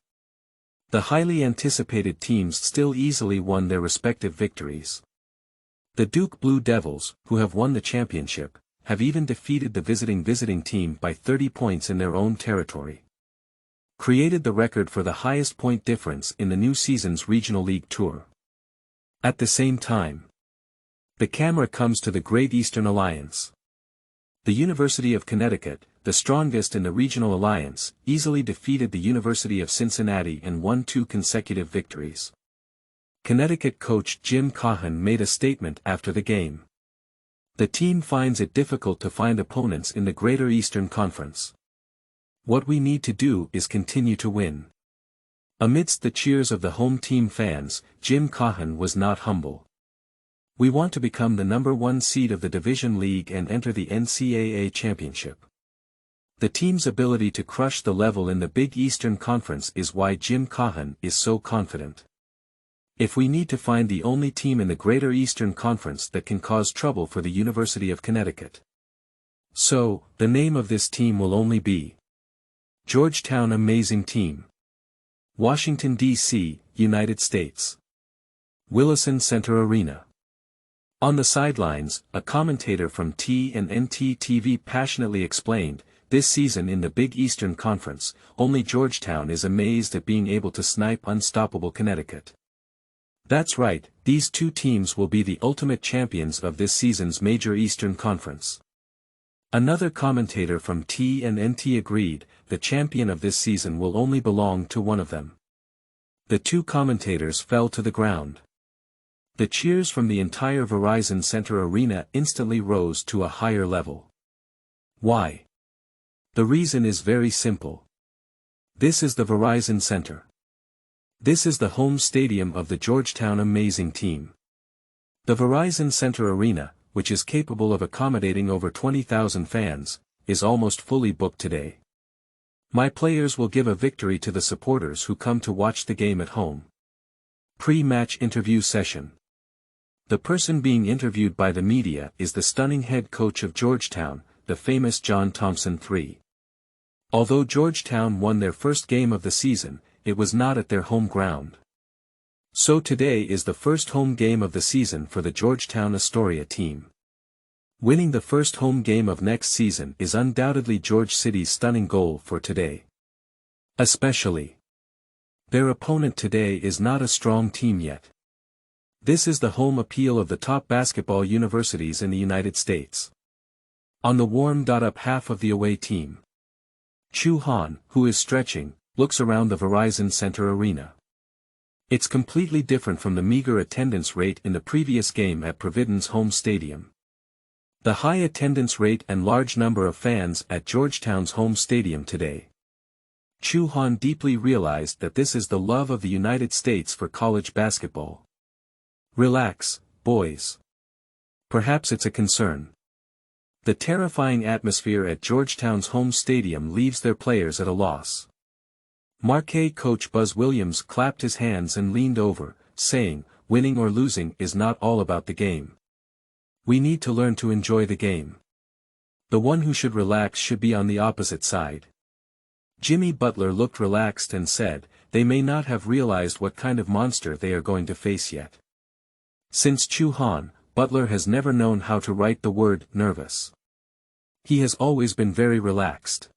The highly anticipated teams still easily won their respective victories. The Duke Blue Devils, who have won the championship, have even defeated the visiting team by 30 points in their own territory. Created the record for the highest point difference in the new season's regional league tour. At the same time, the camera comes to the Great Eastern Alliance. The University of Connecticut, the strongest in the regional alliance, easily defeated the University of Cincinnati and won 2 consecutive victories. Connecticut coach Jim Cohan made a statement after the game. The team finds it difficult to find opponents in the Greater Eastern Conference. What we need to do is continue to win. Amidst the cheers of the home team fans, Jim Cohan was not humble. We want to become the number 1 seed of the Division League and enter the NCAA Championship. The team's ability to crush the level in the Big Eastern Conference is why Jim Cohan is so confident. If we need to find the only team in the Greater Eastern Conference that can cause trouble for the University of Connecticut. So, the name of this team will only be Georgetown Amazing Team. Washington, D.C., United States. Willison Center Arena. On the sidelines, a commentator from TNT TV passionately explained, this season in the Big Eastern Conference, only Georgetown is amazed at being able to snipe unstoppable Connecticut. That's right, these 2 teams will be the ultimate champions of this season's major Eastern Conference. Another commentator from TNT agreed, the champion of this season will only belong to one of them. The 2 commentators fell to the ground. The cheers from the entire Verizon Center Arena instantly rose to a higher level. Why? The reason is very simple. This is the Verizon Center. This is the home stadium of the Georgetown Amazing Team. The Verizon Center Arena, which is capable of accommodating over 20,000 fans, is almost fully booked today. My players will give a victory to the supporters who come to watch the game at home. Pre-match interview session. The person being interviewed by the media is the stunning head coach of Georgetown, the famous John Thompson III. Although Georgetown won their first game of the season, it was not at their home ground. So today is the first home game of the season for the Georgetown Astoria team. Winning the first home game of next season is undoubtedly George City's stunning goal for today. Especially, their opponent today is not a strong team yet. This is the home appeal of the top basketball universities in the United States. On the warmed-up half of the away team, Chu Han, who is stretching, looks around the Verizon Center Arena. It's completely different from the meager attendance rate in the previous game at Providence home stadium. The high attendance rate and large number of fans at Georgetown's home stadium today. Chu Han deeply realized that this is the love of the United States for college basketball. Relax, boys. Perhaps it's a concern. The terrifying atmosphere at Georgetown's home stadium leaves their players at a loss. Marquist coach Buzz Williams clapped his hands and leaned over, saying, winning or losing is not all about the game. We need to learn to enjoy the game. The one who should relax should be on the opposite side. Jimmy Butler looked relaxed and said, they may not have realized what kind of monster they are going to face yet. Since Chu Han, Butler has never known how to write the word nervous. He has always been very relaxed.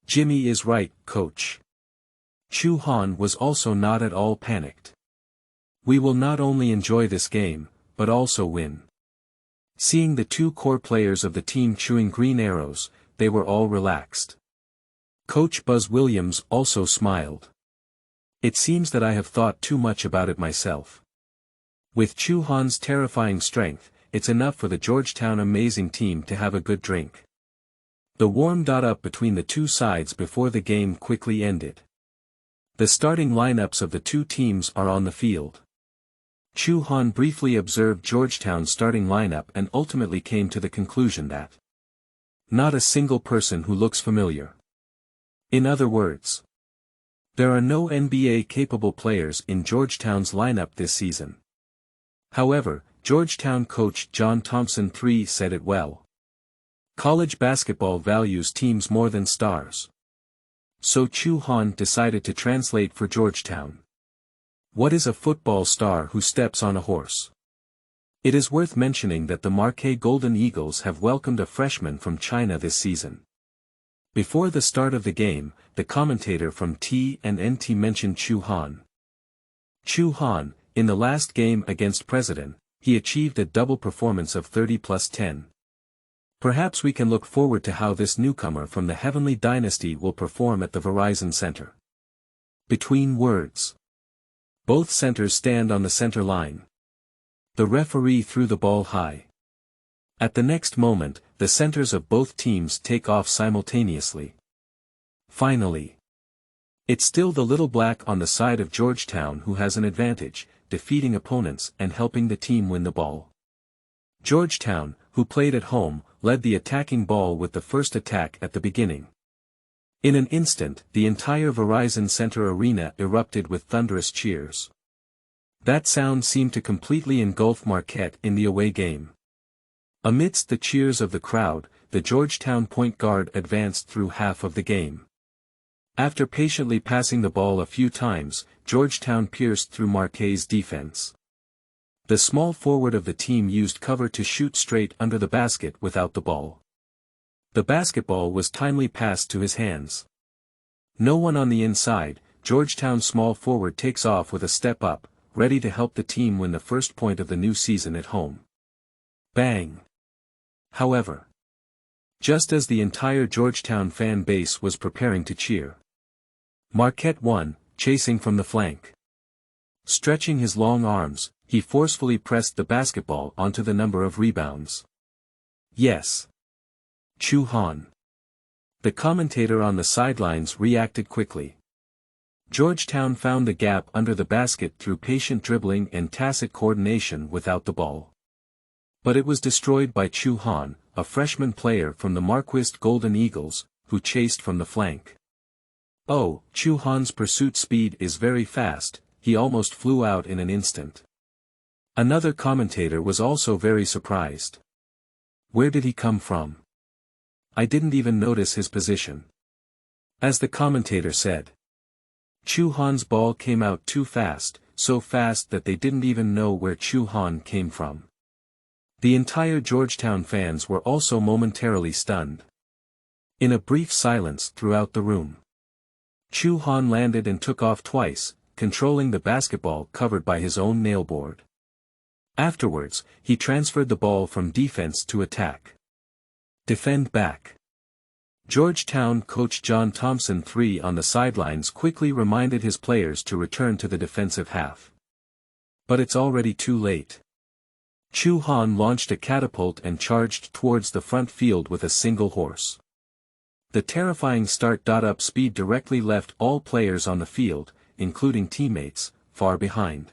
Jimmy is right, coach. Chu Han was also not at all panicked. We will not only enjoy this game, but also win. Seeing the two core players of the team chewing green arrows, they were all relaxed. Coach Buzz Williams also smiled. It seems that I have thought too much about it myself. With Chu Han's terrifying strength, it's enough for the Georgetown amazing team to have a good drink. The warm-up between the two sides before the game quickly ended. The starting lineups of the two teams are on the field. Chu Han briefly observed Georgetown's starting lineup and ultimately came to the conclusion that not a single person who looks familiar. In other words, there are no NBA-capable players in Georgetown's lineup this season. However, Georgetown coach John Thompson III said it well. College basketball values teams more than stars. So Chu Han decided to translate for Georgetown. What is a football star who steps on a horse? It is worth mentioning that the Marquist Golden Eagles have welcomed a freshman from China this season. Before the start of the game, the commentator from TNT mentioned Chu Han. Chu Han, in the last game against President, he achieved a double performance of 30+10. Perhaps we can look forward to how this newcomer from the Heavenly Dynasty will perform at the Verizon Center. Between words. Both centers stand on the center line. The referee threw the ball high. At the next moment, the centers of both teams take off simultaneously. Finally. It's still the little black on the side of Georgetown who has an advantage, defeating opponents and helping the team win the ball. Georgetown, who played at home, led the attacking ball with the first attack at the beginning. In an instant, the entire Verizon Center arena erupted with thunderous cheers. That sound seemed to completely engulf Marquette in the away game. Amidst the cheers of the crowd, the Georgetown point guard advanced through half of the game. After patiently passing the ball a few times, Georgetown pierced through Marquette's defense. The small forward of the team used cover to shoot straight under the basket without the ball. The basketball was timely passed to his hands. No one on the inside, Georgetown's small forward takes off with a step up, ready to help the team win the first point of the new season at home. Bang! However, just as the entire Georgetown fan base was preparing to cheer, Marquette won, chasing from the flank. Stretching his long arms, he forcefully pressed the basketball onto the number of rebounds. Yes. Chu Han. The commentator on the sidelines reacted quickly. Georgetown found the gap under the basket through patient dribbling and tacit coordination without the ball. But it was destroyed by Chu Han, a freshman player from the Marquist Golden Eagles, who chased from the flank. Oh, Chu Han's pursuit speed is very fast, he almost flew out in an instant. Another commentator was also very surprised. Where did he come from? I didn't even notice his position. As the commentator said, Chu Han's ball came out too fast, so fast that they didn't even know where Chu Han came from. The entire Georgetown fans were also momentarily stunned. In a brief silence throughout the room, Chu Han landed and took off twice, controlling the basketball covered by his own nailboard. Afterwards, he transferred the ball from defense to attack. Defend back. Georgetown coach John Thompson III on the sidelines quickly reminded his players to return to the defensive half. But it's already too late. Chu Han launched a catapult and charged towards the front field with a single horse. The terrifying start-up speed directly left all players on the field, including teammates, far behind.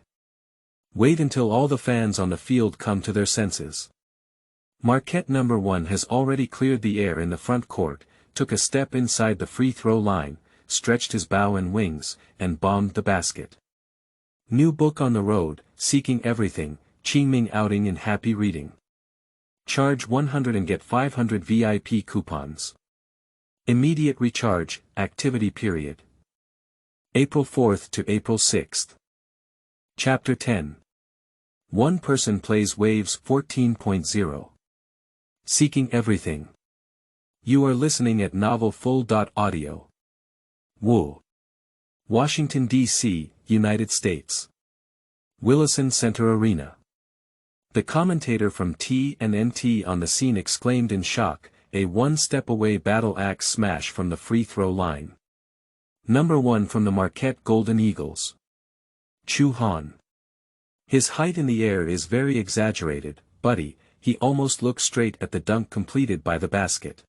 Wait until all the fans on the field come to their senses. Marquette number 1 has already cleared the air in the front court, took a step inside the free throw line, stretched his bow and wings, and bombed the basket. New book on the road, seeking everything, Qingming outing in happy reading. Charge 100 and get 500 VIP coupons. Immediate recharge, activity period. April 4th to April 6th. Chapter 10. One person plays Waves 14.0. Seeking everything. You are listening at novelfull.audio. Woo. Washington, D.C., United States. Willison Center Arena. The commentator from TNT on the scene exclaimed in shock, a one-step-away battle axe smash from the free throw line. Number 1 from the Marquette Golden Eagles. Chu Han. His height in the air is very exaggerated, buddy, he almost looks straight at the dunk completed by the basket.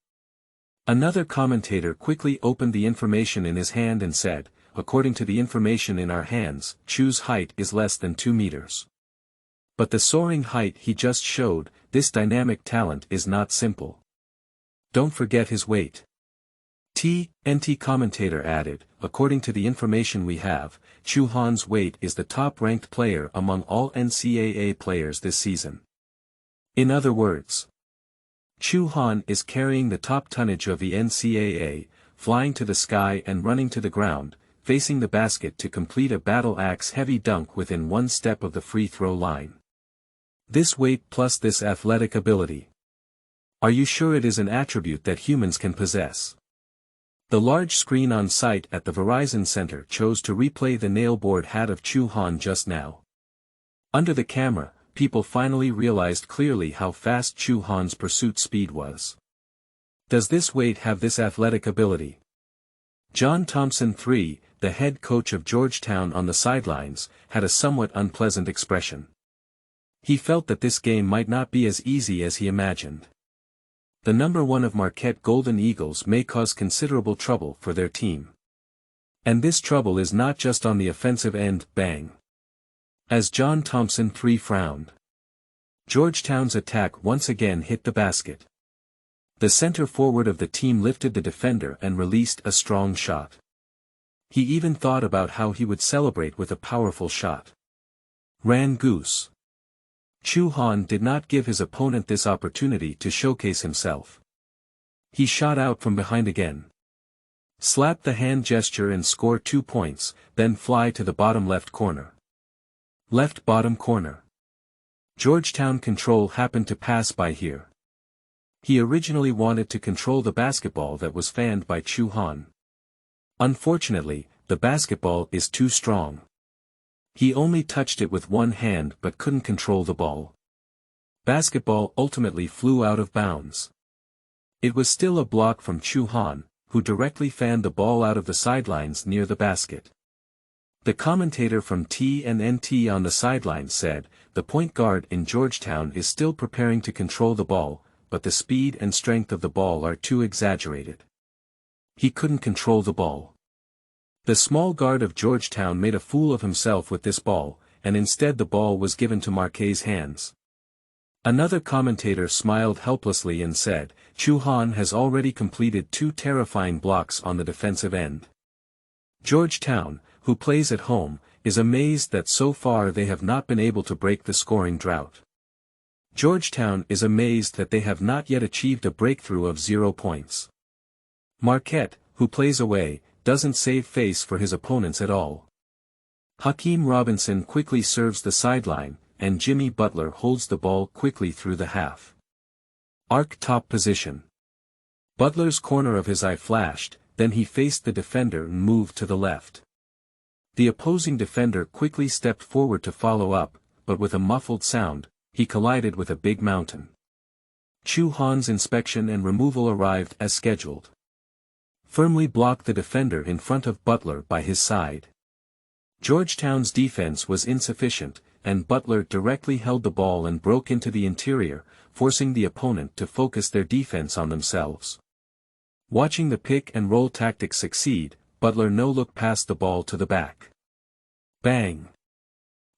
Another commentator quickly opened the information in his hand and said, according to the information in our hands, Chu's height is less than 2 meters. But the soaring height he just showed, this dynamic talent is not simple. Don't forget his weight. TNT commentator added, according to the information we have, Chu Han's weight is the top-ranked player among all NCAA players this season. In other words, Chu Han is carrying the top tonnage of the NCAA, flying to the sky and running to the ground, facing the basket to complete a battle axe-heavy dunk within one step of the free throw line. This weight plus this athletic ability. Are you sure it is an attribute that humans can possess? The large screen on site at the Verizon Center chose to replay the nailboard hat of Chu Han just now. Under the camera, people finally realized clearly how fast Chu Han's pursuit speed was. Does this weight have this athletic ability? John Thompson III, the head coach of Georgetown on the sidelines, had a somewhat unpleasant expression. He felt that this game might not be as easy as he imagined. The number 1 of Marquette Golden Eagles may cause considerable trouble for their team. And this trouble is not just on the offensive end, bang. As John Thompson III frowned. Georgetown's attack once again hit the basket. The center forward of the team lifted the defender and released a strong shot. He even thought about how he would celebrate with a powerful shot. Ran goose. Chu Han did not give his opponent this opportunity to showcase himself. He shot out from behind again. Slap the hand gesture and score 2 points, then fly to the bottom left corner. Left bottom corner. Georgetown control happened to pass by here. He originally wanted to control the basketball that was fanned by Chu Han. Unfortunately, the basketball is too strong. He only touched it with one hand but couldn't control the ball. Basketball ultimately flew out of bounds. It was still a block from Chu Han, who directly fanned the ball out of the sidelines near the basket. The commentator from TNT on the sidelines said, the point guard in Georgetown is still preparing to control the ball, but the speed and strength of the ball are too exaggerated. He couldn't control the ball. The small guard of Georgetown made a fool of himself with this ball, and instead the ball was given to Marquet's hands. Another commentator smiled helplessly and said, Chu Han has already completed 2 terrifying blocks on the defensive end. Georgetown, who plays at home, is amazed that so far they have not been able to break the scoring drought. Georgetown is amazed that they have not yet achieved a breakthrough of 0 points. Marquette, who plays away, doesn't save face for his opponents at all. Hakeem Robinson quickly serves the sideline, and Jimmy Butler holds the ball quickly through the half. Arc top position. Butler's corner of his eye flashed, then he faced the defender and moved to the left. The opposing defender quickly stepped forward to follow up, but with a muffled sound, he collided with a big mountain. Chu Han's inspection and removal arrived as scheduled. Firmly blocked the defender in front of Butler by his side. Georgetown's defense was insufficient, and Butler directly held the ball and broke into the interior, forcing the opponent to focus their defense on themselves. Watching the pick-and-roll tactics succeed, Butler no-look passed the ball to the back. Bang!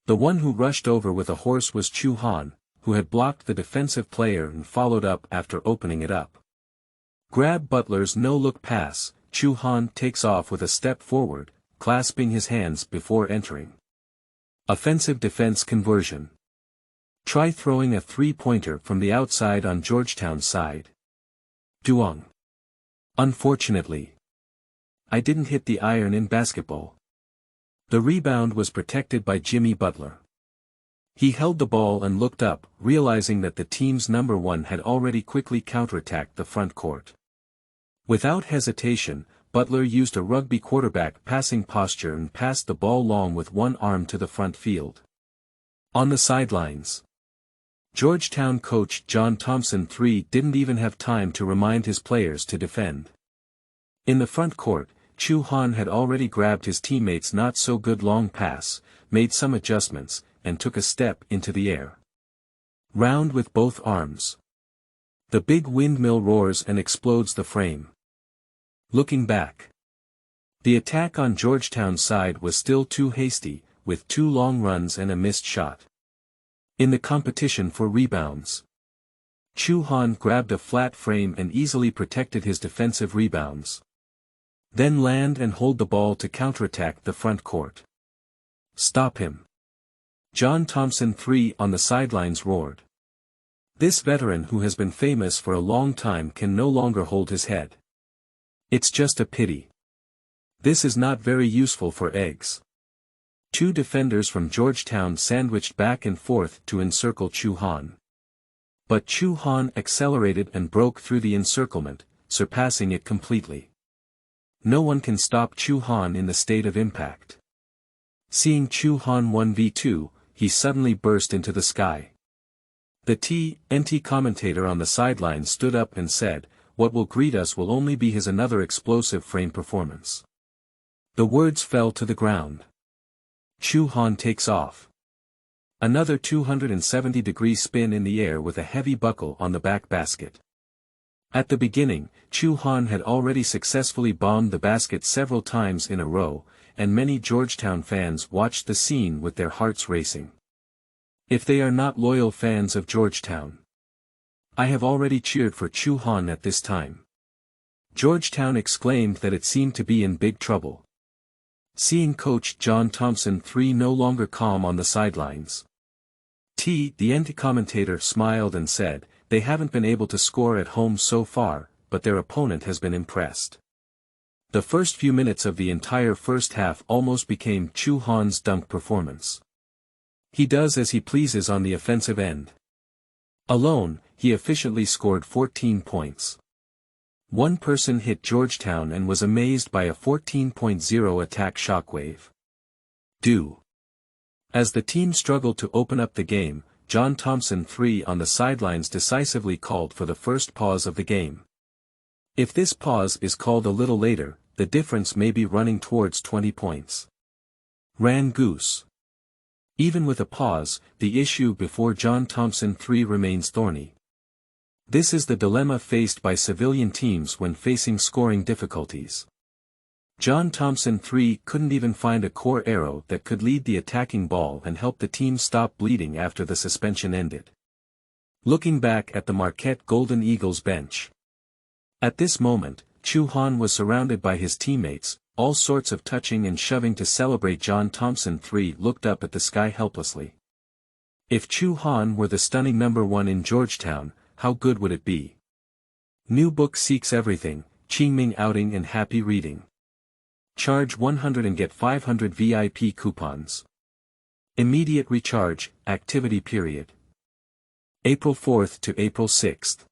The one who rushed over with a horse was Chu Han, who had blocked the defensive player and followed up after opening it up. Grab Butler's no-look pass, Chu Han takes off with a step forward, clasping his hands before entering. Offensive-defense conversion. Try throwing a three-pointer from the outside on Georgetown's side. Duong. Unfortunately, I didn't hit the iron in basketball. The rebound was protected by Jimmy Butler. He held the ball and looked up, realizing that the team's number one had already quickly counterattacked the front court. Without hesitation, Butler used a rugby quarterback passing posture and passed the ball long with one arm to the front field. On the sidelines, Georgetown coach John Thompson III didn't even have time to remind his players to defend. In the front court, Chu Han had already grabbed his teammate's not-so-good long pass, made some adjustments, and took a step into the air. Round with both arms. The big windmill roars and explodes the frame. Looking back, the attack on Georgetown's side was still too hasty, with 2 long runs and a missed shot. In the competition for rebounds, Chu Han grabbed a flat frame and easily protected his defensive rebounds. Then land and hold the ball to counterattack the front court. Stop him. John Thompson III on the sidelines roared. This veteran who has been famous for a long time can no longer hold his head. It's just a pity. This is not very useful for eggs. 2 defenders from Georgetown sandwiched back and forth to encircle Chu Han. But Chu Han accelerated and broke through the encirclement, surpassing it completely. No one can stop Chu Han in the state of impact. Seeing Chu Han 1v2, he suddenly burst into the sky. The TNT commentator on the sideline stood up and said, "What will greet us will only be his another explosive frame performance." The words fell to the ground. Chu Han takes off. Another 270-degree spin in the air with a heavy buckle on the back basket. At the beginning, Chu Han had already successfully bombed the basket several times in a row, and many Georgetown fans watched the scene with their hearts racing. If they are not loyal fans of Georgetown, I have already cheered for Chu Han at this time. Georgetown exclaimed that it seemed to be in big trouble. Seeing coach John Thompson III no longer calm on the sidelines, the anti-commentator smiled and said, "They haven't been able to score at home so far, but their opponent has been impressed." The first few minutes of the entire first half almost became Chu Han's dunk performance. He does as he pleases on the offensive end. Alone, he efficiently scored 14 points. One person hit Georgetown and was amazed by a 14.0 attack shockwave. As the team struggled to open up the game, John Thompson III on the sidelines decisively called for the first pause of the game. If this pause is called a little later, the difference may be running towards 20 points. Ran Goose. Even with a pause, the issue before John Thompson III remains thorny. This is the dilemma faced by civilian teams when facing scoring difficulties. John Thompson III couldn't even find a core arrow that could lead the attacking ball and help the team stop bleeding after the suspension ended. Looking back at the Marquette Golden Eagles bench. At this moment, Chu Han was surrounded by his teammates, all sorts of touching and shoving to celebrate. John Thompson III looked up at the sky helplessly. If Chu Han were the stunning number one in Georgetown, how good would it be? New book seeks everything, Qingming outing and happy reading. Charge 100 and get 500 VIP coupons. Immediate recharge, activity period. April 4th to April 6th.